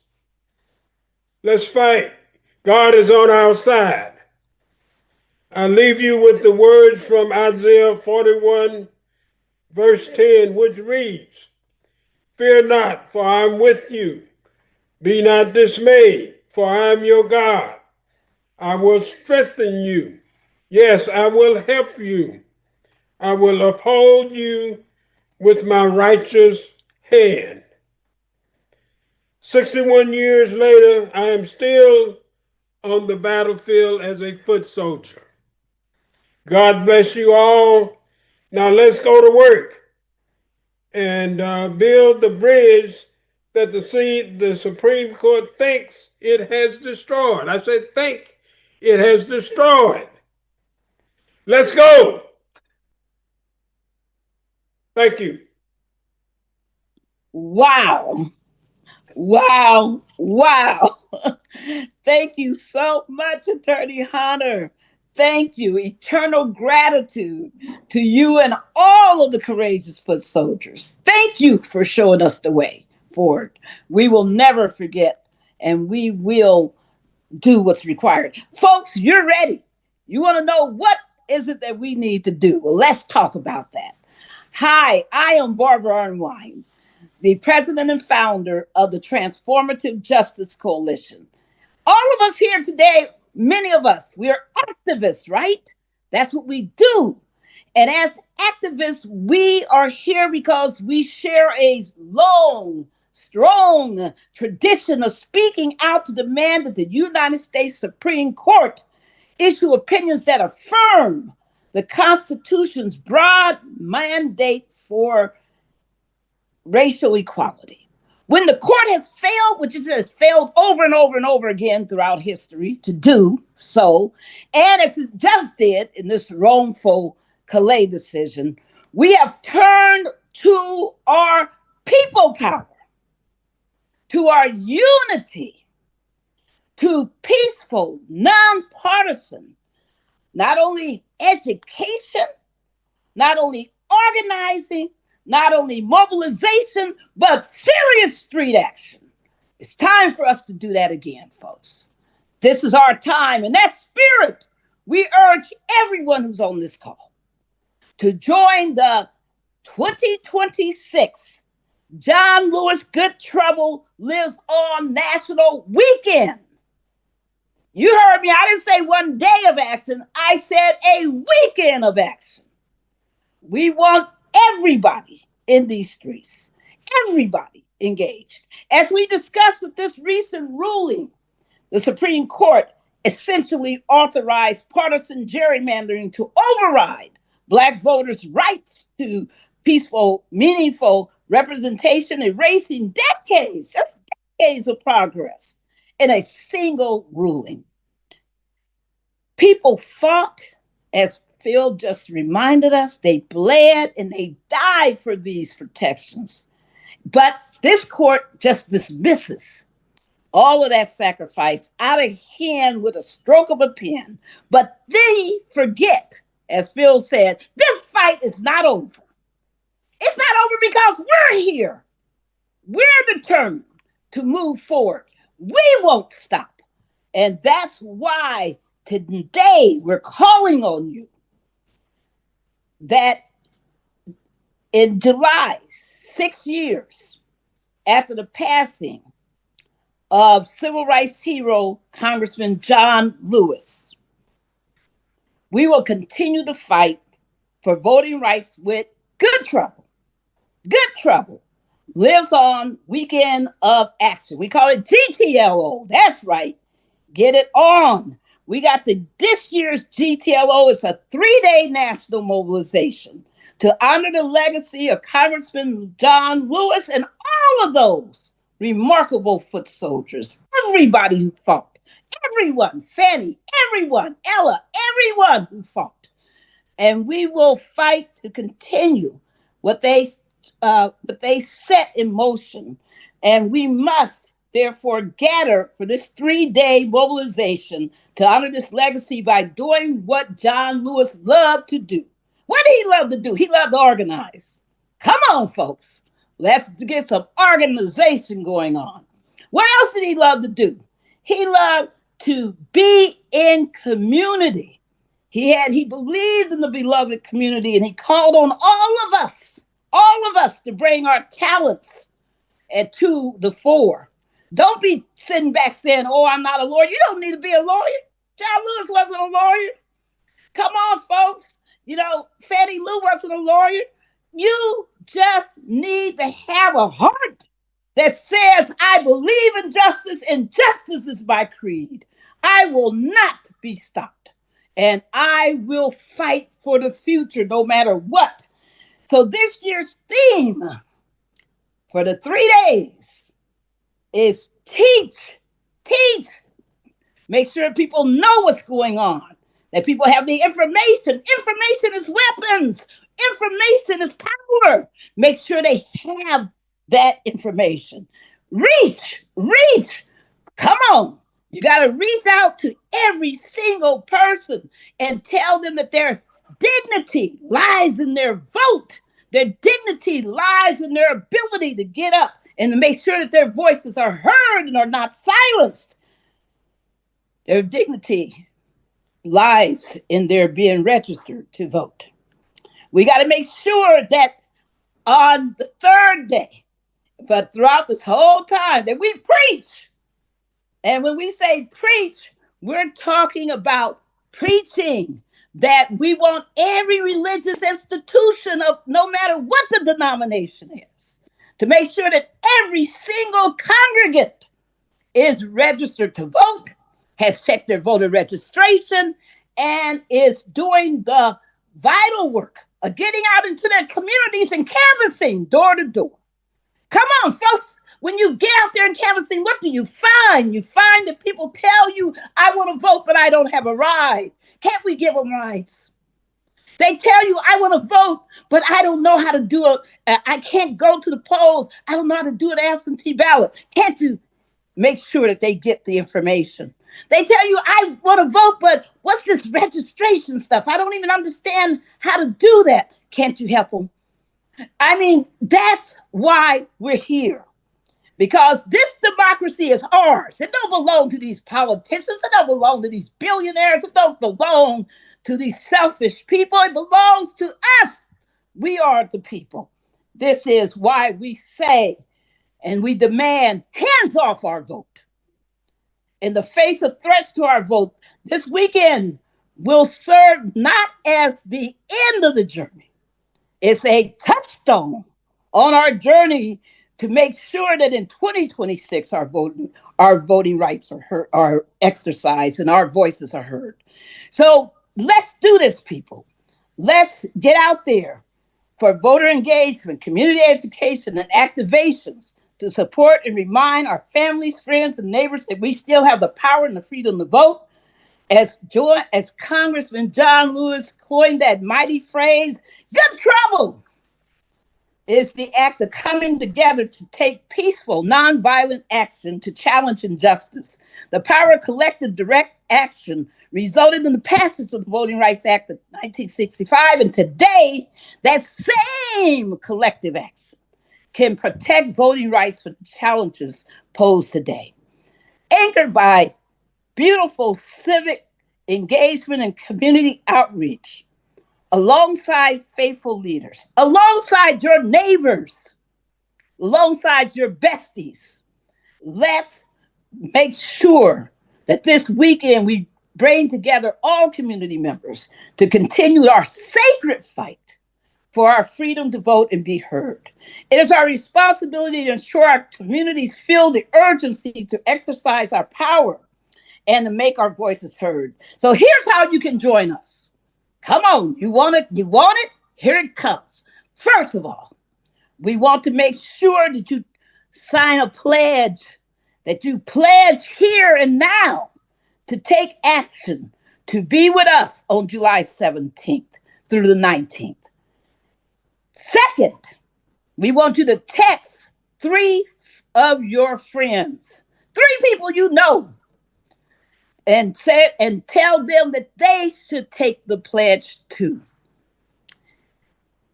Let's fight. God is on our side. I leave you with the words from Isaiah 41, verse 10, which reads, "Fear not, for I am with you. Be not dismayed, for I am your God. I will strengthen you. Yes, I will help you. I will uphold you with my righteous hand." 61 years later, I am still on the battlefield as a foot soldier. God bless you all. Now let's go to work and build the bridge that the Supreme Court thinks it has destroyed. I said think it has destroyed. Let's go. Thank you. Wow. Wow. Wow. Thank you so much, Attorney Hunter. Thank you. Eternal gratitude to you and all of the courageous foot soldiers. Thank you for showing us the way forward. We will never forget, and we will do what's required. Folks, you're ready. You want to know what is it that we need to do? Well, let's talk about that. Hi, I am Barbara Arnwine, the president and founder of the Transformative Justice Coalition. All of us here today, many of us, we are activists, right? That's what we do. And as activists, we are here because we share a long, strong tradition of speaking out to demand that the United States Supreme Court issue opinions that affirm the Constitution's broad mandate for racial equality. When the court has failed, which it has failed over and over and over again throughout history to do so, and as it just did in this wrongful Callais decision, we have turned to our people power, to our unity, to peaceful, nonpartisan, not only education, not only organizing, not only mobilization, but serious street action. It's time for us to do that again, folks. This is our time. In that spirit, we urge everyone who's on this call to join the 2026 John Lewis Good Trouble Lives On National Weekend. You heard me. I didn't say one day of action. I said a weekend of action. We want everybody in these streets, everybody engaged. As we discussed with this recent ruling, the Supreme Court essentially authorized partisan gerrymandering to override Black voters' rights to peaceful, meaningful representation, erasing decades, just decades of progress in a single ruling. People fought, as Phil just reminded us, they bled and they died for these protections. But this court just dismisses all of that sacrifice out of hand with a stroke of a pen. But they forget, as Phil said, this fight is not over. It's not over because we're here. We're determined to move forward. We won't stop. And that's why today we're calling on you that in July, 6 years after the passing of civil rights hero Congressman John Lewis, we will continue to fight for voting rights with Good Trouble. Good Trouble lives on Weekend of Action. We call it GTLO. That's right. Get it on. We got this year's GTLO is a 3-day national mobilization to honor the legacy of Congressman John Lewis and all of those remarkable foot soldiers, everybody who fought, everyone, Fanny, everyone, Ella, everyone who fought. And we will fight to continue what they set in motion. And we must therefore gather for this 3-day mobilization to honor this legacy by doing what John Lewis loved to do. What did he love to do? He loved to organize. Come on, folks. Let's get some organization going on. What else did he love to do? He loved to be in community. He believed in the beloved community, and he called on all of us to bring our talents to the fore. Don't be sitting back saying, oh, I'm not a lawyer. You don't need to be a lawyer. John Lewis wasn't a lawyer. Come on, folks. You know, Fannie Lou wasn't a lawyer. You just need to have a heart that says, I believe in justice and justice is my creed. I will not be stopped. And I will fight for the future no matter what. So this year's theme for the 3 days is teach. Make sure people know what's going on, that people have the information. Information is weapons. Information is power. Make sure they have that information. Reach. Come on. You got to reach out to every single person and tell them that their dignity lies in their vote. Their dignity lies in their ability to get up and to make sure that their voices are heard and are not silenced. Their dignity lies in their being registered to vote. We got to make sure that on the 3rd day, but throughout this whole time, that we preach. And when we say preach, we're talking about preaching that we want every religious institution of no matter what the denomination is, to make sure that every single congregant is registered to vote, has checked their voter registration, and is doing the vital work of getting out into their communities and canvassing door to door. Come on, folks. When you get out there and canvassing, what do you find? You find that people tell you, I want to vote, but I don't have a ride. Can't we give them rides? They tell you, I want to vote, but I don't know how to do it. I can't go to the polls. I don't know how to do an absentee ballot. Can't you make sure that they get the information. They tell you, I want to vote, but what's this registration stuff? I don't even understand how to do that. Can't you help them? I mean, that's why we're here. Because this democracy is ours. It don't belong to these politicians. It don't belong to these billionaires. It don't belong to these selfish people. It belongs to us. We are the people. This is why we say and we demand hands off our vote. In the face of threats to our vote, this weekend will serve not as the end of the journey. It's a touchstone on our journey to make sure that in 2026 our voting rights are exercised and our voices are heard. So let's do this, people. Let's get out there for voter engagement, community education, and activations to support and remind our families, friends, and neighbors that we still have the power and the freedom to vote. As Congressman John Lewis coined that mighty phrase, good trouble is the act of coming together to take peaceful, nonviolent action to challenge injustice. The power of collective direct action resulted in the passage of the Voting Rights Act of 1965, and today, that same collective action can protect voting rights from the challenges posed today. Anchored by beautiful civic engagement and community outreach, alongside faithful leaders, alongside your neighbors, alongside your besties. Let's make sure that this weekend we bring together all community members to continue our sacred fight for our freedom to vote and be heard. It is our responsibility to ensure our communities feel the urgency to exercise our power and to make our voices heard. So here's how you can join us. Come on, you want it? You want it? Here it comes. First of all, we want to make sure that you sign a pledge, that you pledge here and now to take action, to be with us on July 17th through the 19th. Second, we want you to text 3 of your friends, 3 people you know, and tell them that they should take the pledge too.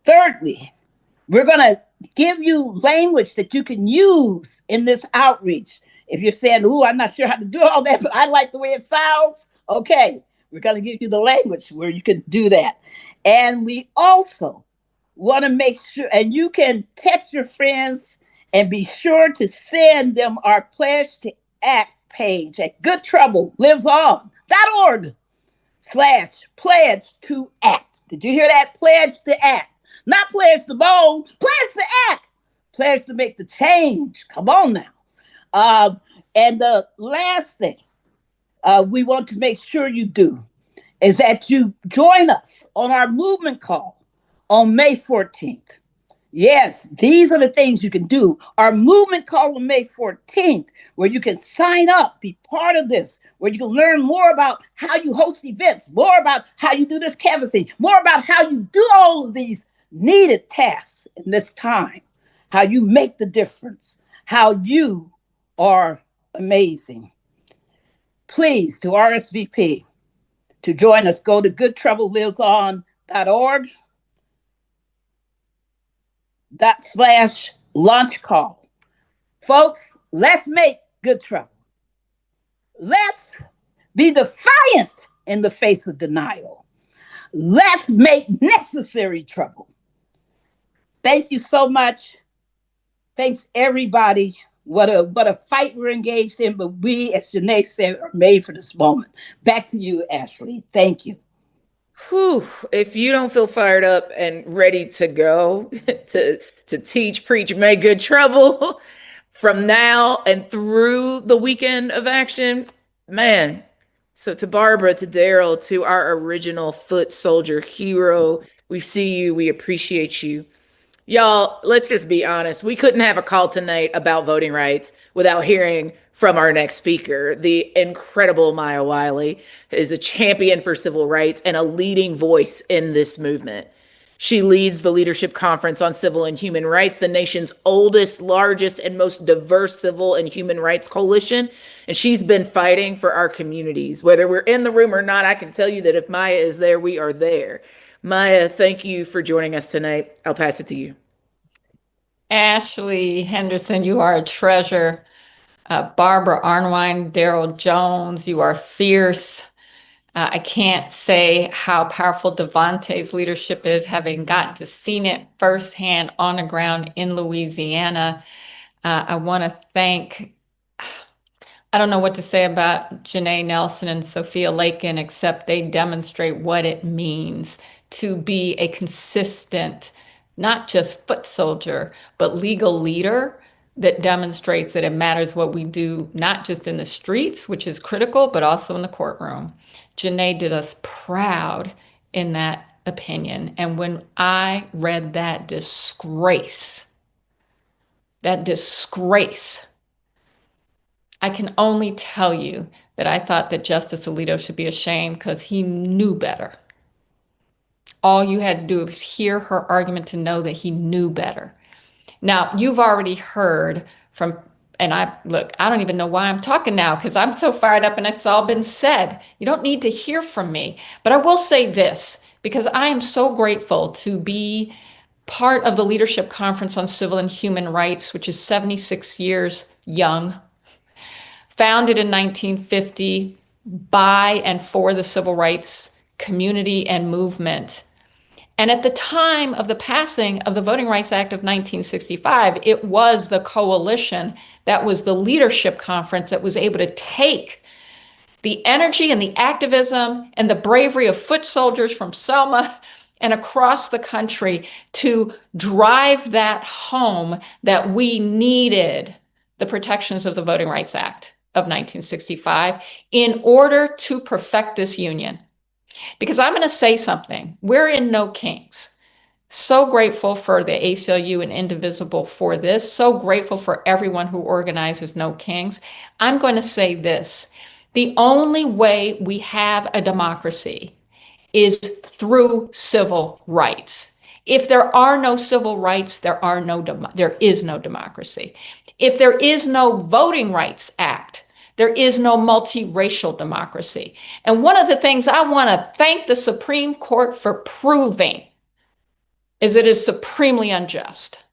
Thirdly, we're going to give you language that you can use in this outreach. If you're saying, "Ooh, I'm not sure how to do all that, but I like the way it sounds," okay, we're going to give you the language where you can do that. And we also want to make sure, and you can text your friends and be sure to send them our Pledge to Act page at goodtroubleliveson.org/pledge to act. Did you hear that? Pledge to act. Not pledge to bowl, pledge to act. Pledge to make the change. Come on now. And the last thing we want to make sure you do is that you join us on our movement call on May 14th. Yes, these are the things you can do. Our movement call on May 14th, where you can sign up, be part of this, where you can learn more about how you host events, more about how you do this canvassing, more about how you do all of these needed tasks in this time, how you make the difference, how you are amazing. Please, to RSVP, to join us, go to goodtroubleliveson.org/launch call. Folks, let's make good trouble. Let's be defiant in the face of denial. Let's make necessary trouble. Thank you so much. Thanks, everybody. What a fight we're engaged in, but we, as Janae said, are made for this moment. Back to you, Ashley. Thank you. Whew. If you don't feel fired up and ready to go to teach, preach, make good trouble from now and through the weekend of action, man. So to Barbara, to Daryl, to our original foot soldier hero, we see you, we appreciate you. Y'all, let's just be honest. We couldn't have a call tonight about voting rights without hearing from our next speaker. The incredible Maya Wiley is a champion for civil rights and a leading voice in this movement. She leads the Leadership Conference on Civil and Human Rights, the nation's oldest, largest, and most diverse civil and human rights coalition. And she's been fighting for our communities. Whether we're in the room or not, I can tell you that if Maya is there, we are there. Maya, thank you for joining us tonight. I'll pass it to you. Ashley Henderson, you are a treasure. Barbara Arnwine, Daryl Jones, you are fierce. I can't say how powerful Devontae's leadership is, having gotten to see it firsthand on the ground in Louisiana. I want to thank, I don't know what to say about Janae Nelson and Sophia Lakin, except they demonstrate what it means to be a consistent, not just foot soldier, but legal leader that demonstrates that it matters what we do, not just in the streets, which is critical, but also in the courtroom. Janae did us proud in that opinion. And when I read that disgrace, I can only tell you that I thought that Justice Alito should be ashamed because he knew better. All you had to do was hear her argument to know that he knew better. Now, you've already heard from, and I don't even know why I'm talking now because I'm so fired up and it's all been said. You don't need to hear from me. But I will say this, because I am so grateful to be part of the Leadership Conference on Civil and Human Rights, which is 76 years young, founded in 1950 by and for the civil rights community and movement. And at the time of the passing of the Voting Rights Act of 1965, it was the coalition that was the leadership conference that was able to take the energy and the activism and the bravery of foot soldiers from Selma and across the country to drive that home that we needed the protections of the Voting Rights Act of 1965 in order to perfect this union. Because I'm going to say something. We're in No Kings. So grateful for the ACLU and Indivisible for this. So grateful for everyone who organizes No Kings. I'm going to say this. The only way we have a democracy is through civil rights. If there are no civil rights, there is no democracy. If there is no Voting Rights Act, there is no multiracial democracy. And one of the things I want to thank the Supreme Court for proving is it is supremely unjust.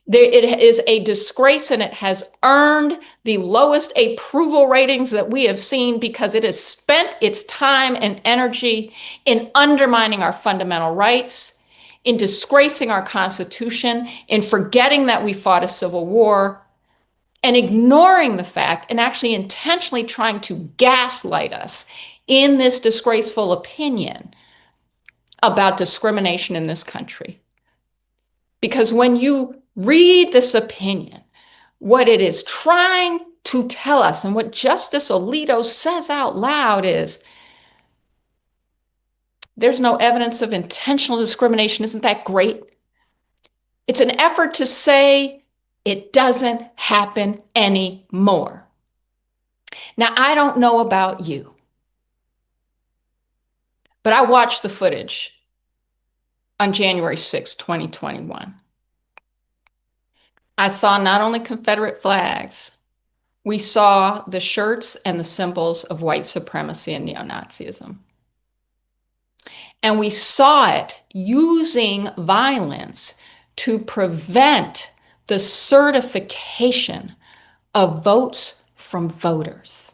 It is a disgrace and it has earned the lowest approval ratings that we have seen because it has spent its time and energy in undermining our fundamental rights, in disgracing our Constitution, in forgetting that we fought a civil war, and ignoring the fact and actually intentionally trying to gaslight us in this disgraceful opinion about discrimination in this country. Because when you read this opinion, what it is trying to tell us and what Justice Alito says out loud is, there's no evidence of intentional discrimination. Isn't that great? It's an effort to say, it doesn't happen anymore. Now, I don't know about you, but I watched the footage on January 6, 2021. I saw not only Confederate flags, we saw the shirts and the symbols of white supremacy and neo-Nazism. And we saw it using violence to prevent the certification of votes from voters.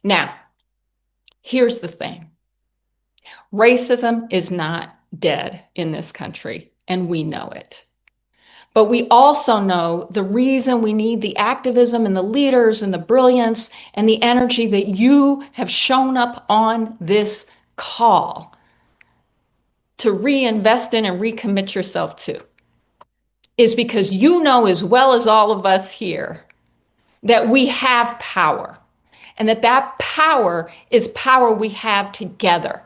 Now, here's the thing. Racism is not dead in this country, and we know it. But we also know the reason we need the activism and the leaders and the brilliance and the energy that you have shown up on this call to reinvest in and recommit yourself to is because you know as well as all of us here that we have power and that power is power we have together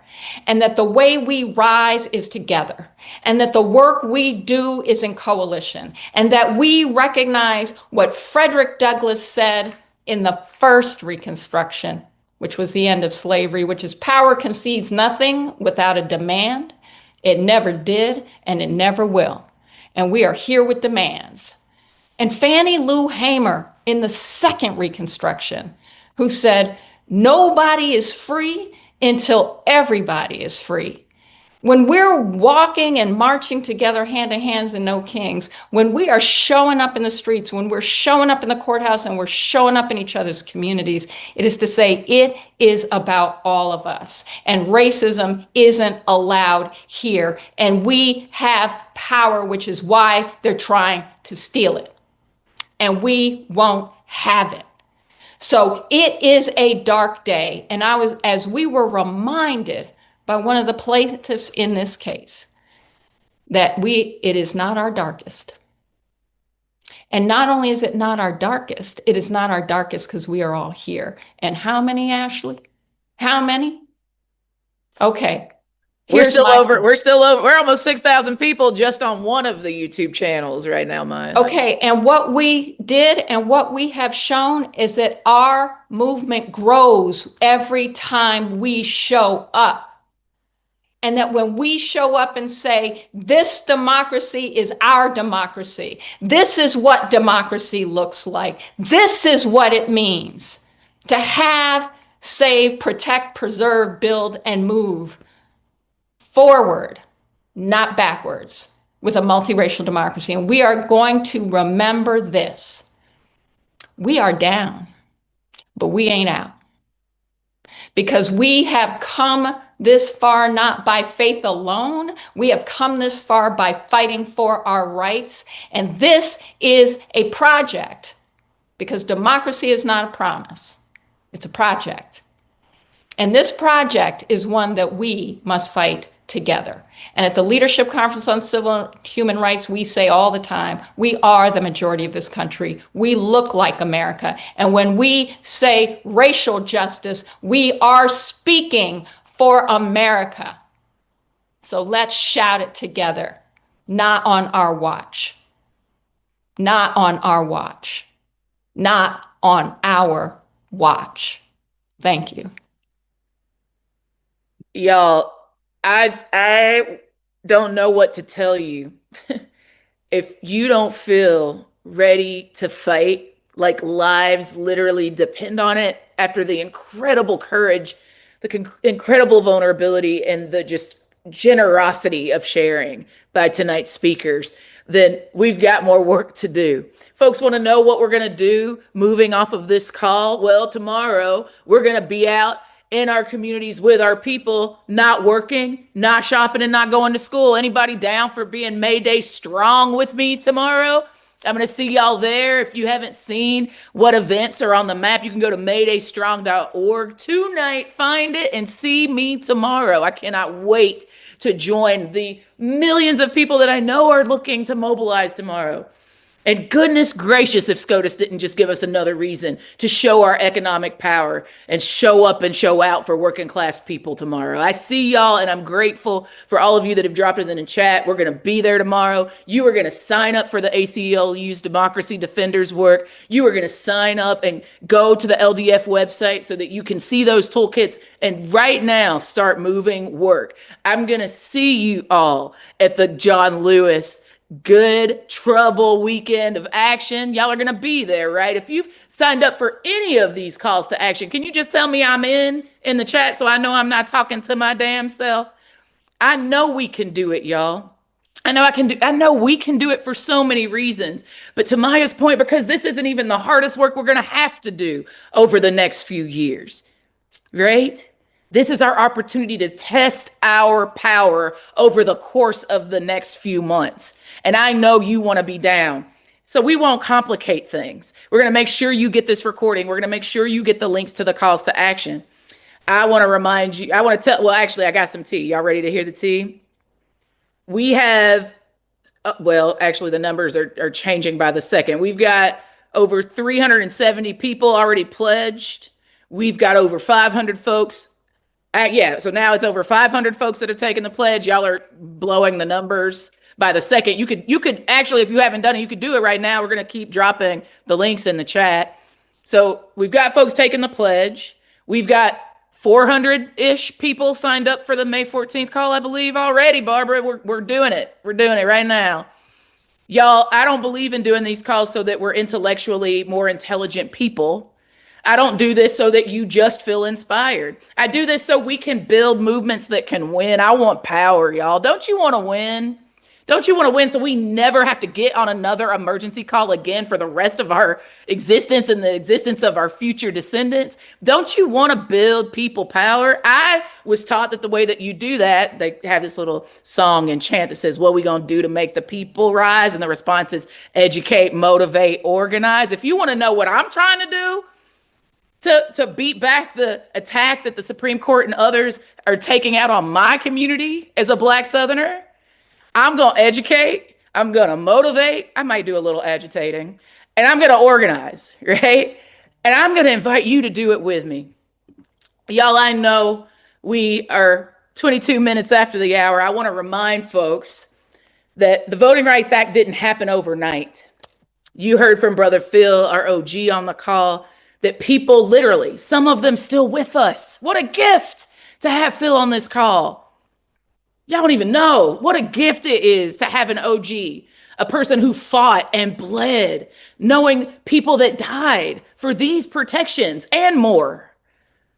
and that the way we rise is together and that the work we do is in coalition and that we recognize what Frederick Douglass said in the first Reconstruction, which was the end of slavery, which is power concedes nothing without a demand. It never did, and it never will. And we are here with demands. And Fannie Lou Hamer in the second Reconstruction, who said, nobody is free until everybody is free. When we're walking and marching together hand in hand in No Kings, when we are showing up in the streets, when we're showing up in the courthouse and we're showing up in each other's communities, it is to say it is about all of us. And racism isn't allowed here. And we have power, which is why they're trying to steal it. And we won't have it. So it is a dark day. And as we were reminded by one of the plaintiffs in this case, that it is not our darkest. And not only is it not our darkest, it is not our darkest because we are all here. And how many, Ashley? How many? Okay. We're almost 6,000 people just on one of the YouTube channels right now, Maya. Okay, and what we did and what we have shown is that our movement grows every time we show up. And that when we show up and say, this democracy is our democracy, this is what democracy looks like, this is what it means to have, save, protect, preserve, build, and move forward, not backwards, with a multiracial democracy. And we are going to remember this. We are down, but we ain't out. Because we have come this far not by faith alone. We have come this far by fighting for our rights. And this is a project, because democracy is not a promise. It's a project. And this project is one that we must fight together. And at the Leadership Conference on Civil and Human Rights, we say all the time, we are the majority of this country. We look like America. And when we say racial justice, we are speaking for America. So let's shout it together. Not on our watch. Not on our watch. Not on our watch. Thank you. Y'all, I don't know what to tell you. If you don't feel ready to fight, like lives literally depend on it, after the incredible courage, the incredible vulnerability, and the just generosity of sharing by tonight's speakers, then we've got more work to do. Folks want to know what we're going to do moving off of this call? Well, tomorrow we're going to be out in our communities with our people, not working, not shopping, and not going to school. Anybody down for being May Day strong with me tomorrow? I'm going to see y'all there. If you haven't seen what events are on the map, you can go to maydaystrong.org tonight, find it, and see me tomorrow. I cannot wait to join the millions of people that I know are looking to mobilize tomorrow. And goodness gracious, if SCOTUS didn't just give us another reason to show our economic power and show up and show out for working class people tomorrow. I see y'all, and I'm grateful for all of you that have dropped it in the chat. We're going to be there tomorrow. You are going to sign up for the ACLU's Democracy Defenders work. You are going to sign up and go to the LDF website so that you can see those toolkits and right now start moving work. I'm going to see you all at the John Lewis Good Trouble weekend of action. Y'all are going to be there, right? If you've signed up for any of these calls to action, can you just tell me I'm in the chat so I know I'm not talking to my damn self? I know we can do it, y'all. I know we can do it for so many reasons. But to Maya's point, because this isn't even the hardest work we're going to have to do over the next few years, right? This is our opportunity to test our power over the course of the next few months. And I know you want to be down. So we won't complicate things. We're going to make sure you get this recording. We're going to make sure you get the links to the calls to action. I want to remind you, I got some tea. Y'all ready to hear the tea? We have, the numbers are changing by the second. We've got over 370 people already pledged. We've got over 500 folks. So now it's over 500 folks that have taken the pledge. Y'all are blowing the numbers by the second. You could actually, if you haven't done it, you could do it right now. We're going to keep dropping the links in the chat. So we've got folks taking the pledge. We've got 400-ish people signed up for the May 14th call, I believe, already, Barbara. We're doing it. We're doing it right now. Y'all, I don't believe in doing these calls so that we're intellectually more intelligent people. I don't do this so that you just feel inspired. I do this so we can build movements that can win. I want power, y'all. Don't you want to win? Don't you want to win so we never have to get on another emergency call again for the rest of our existence and the existence of our future descendants? Don't you want to build people power? I was taught that the way that you do that, they have this little song and chant that says, what are we going to do to make the people rise? And the response is educate, motivate, organize. If you want to know what I'm trying to do, to beat back the attack that the Supreme Court and others are taking out on my community as a Black Southerner, I'm going to educate, I'm going to motivate, I might do a little agitating, and I'm going to organize, right? And I'm going to invite you to do it with me. Y'all, I know we are 22 minutes after the hour. I want to remind folks that the Voting Rights Act didn't happen overnight. You heard from Brother Phil, our OG, on the call, that people literally, some of them still with us. What a gift to have Phil on this call. Y'all don't even know what a gift it is to have an OG, a person who fought and bled, knowing people that died for these protections and more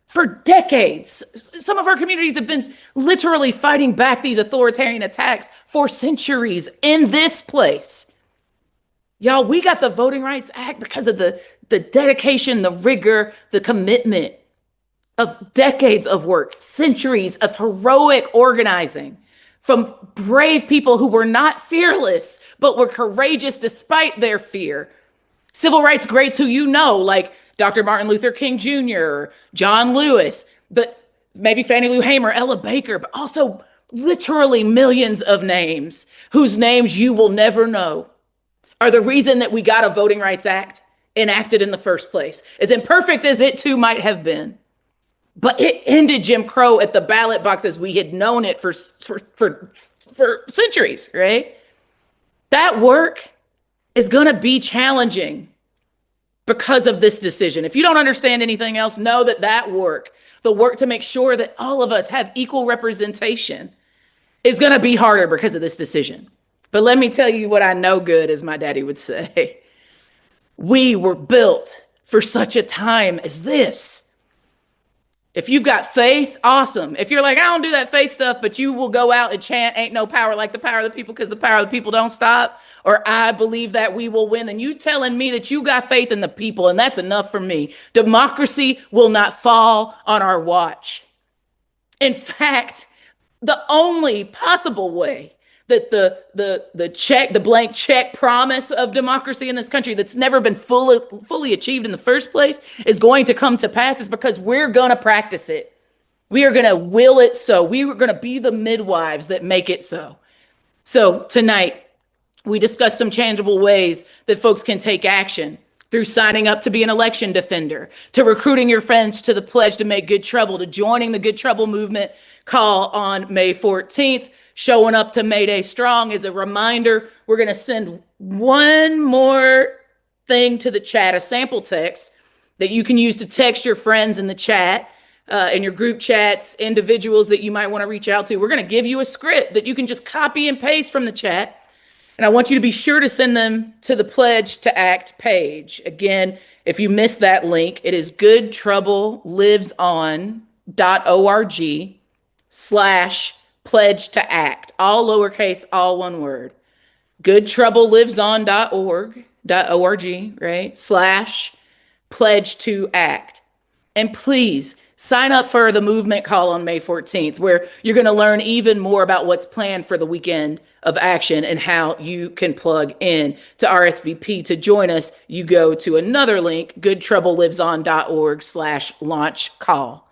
for decades. Some of our communities have been literally fighting back these authoritarian attacks for centuries in this place. Y'all, we got the Voting Rights Act because of the dedication, the rigor, the commitment of decades of work, centuries of heroic organizing from brave people who were not fearless, but were courageous despite their fear. Civil rights greats who you know, like Dr. Martin Luther King Jr., John Lewis, but maybe Fannie Lou Hamer, Ella Baker, but also literally millions of names whose names you will never know are the reason that we got a Voting Rights Act enacted in the first place. As imperfect as it too might have been. But it ended Jim Crow at the ballot box as we had known it for centuries, right? That work is going to be challenging because of this decision. If you don't understand anything else, know that work, the work to make sure that all of us have equal representation, is going to be harder because of this decision. But let me tell you what I know good, as my daddy would say. We were built for such a time as this. If you've got faith, awesome. If you're like, I don't do that faith stuff, but you will go out and chant, ain't no power like the power of the people because the power of the people don't stop, or I believe that we will win, then you telling me that you got faith in the people, and that's enough for me. Democracy will not fall on our watch. In fact, the only possible way that the blank check promise of democracy in this country that's never been fully achieved in the first place is going to come to pass is because we're going to practice it. We are going to will it so. We are going to be the midwives that make it so. So tonight, we discussed some tangible ways that folks can take action through signing up to be an election defender, to recruiting your friends to the pledge to make good trouble, to joining the Good Trouble movement call on May 14th, showing up to May Day Strong. As a reminder, we're going to send one more thing to the chat, a sample text that you can use to text your friends in the chat, in your group chats, individuals that you might want to reach out to. We're going to give you a script that you can just copy and paste from the chat. And I want you to be sure to send them to the Pledge to Act page. Again, if you missed that link, it is goodtroubleliveson.org/pledge to act, all lowercase, all one word. goodtroubleliveson.org, right? /pledge to act. And please sign up for the movement call on May 14th, where you're going to learn even more about what's planned for the weekend of action and how you can plug in to RSVP. To join us, you go to another link, goodtroubleliveson.org/launch call.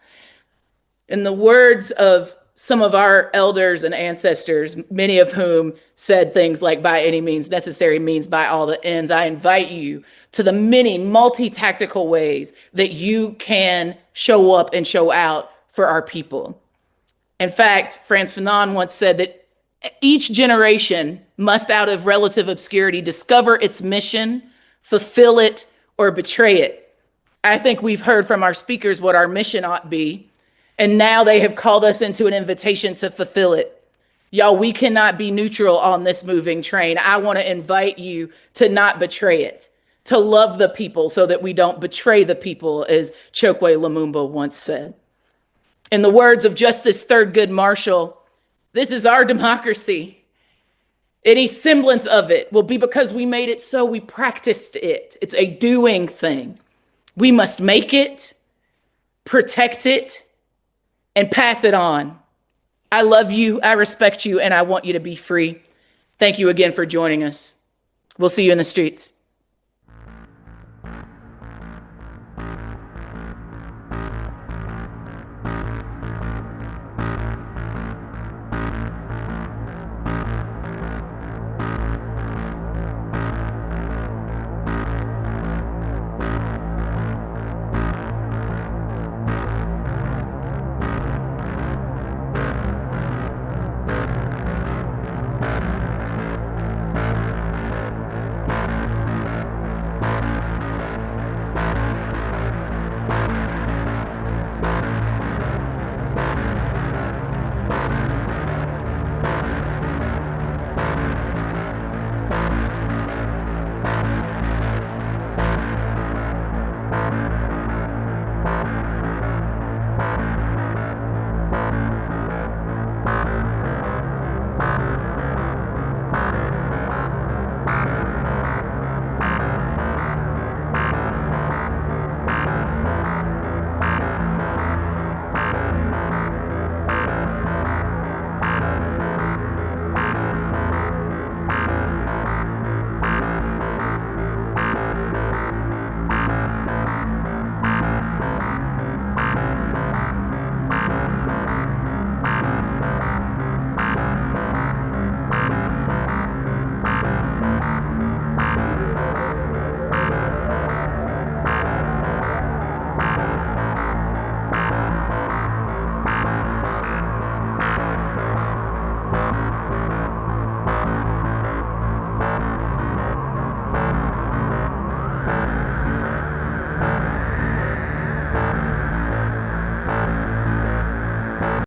In the words of some of our elders and ancestors, many of whom said things like, by any means necessary means by all the ends, I invite you to the many multi-tactical ways that you can show up and show out for our people. In fact, Frantz Fanon once said that each generation must, out of relative obscurity, discover its mission, fulfill it, or betray it. I think we've heard from our speakers what our mission ought be, and now they have called us into an invitation to fulfill it. Y'all, we cannot be neutral on this moving train. I want to invite you to not betray it, to love the people so that we don't betray the people, as Chokwe Lumumba once said. In the words of Justice Thurgood Marshall, this is our democracy. Any semblance of it will be because we made it so we practiced it. It's a doing thing. We must make it, protect it, and pass it on. I love you, I respect you, and I want you to be free. Thank you again for joining us. We'll see you in the streets.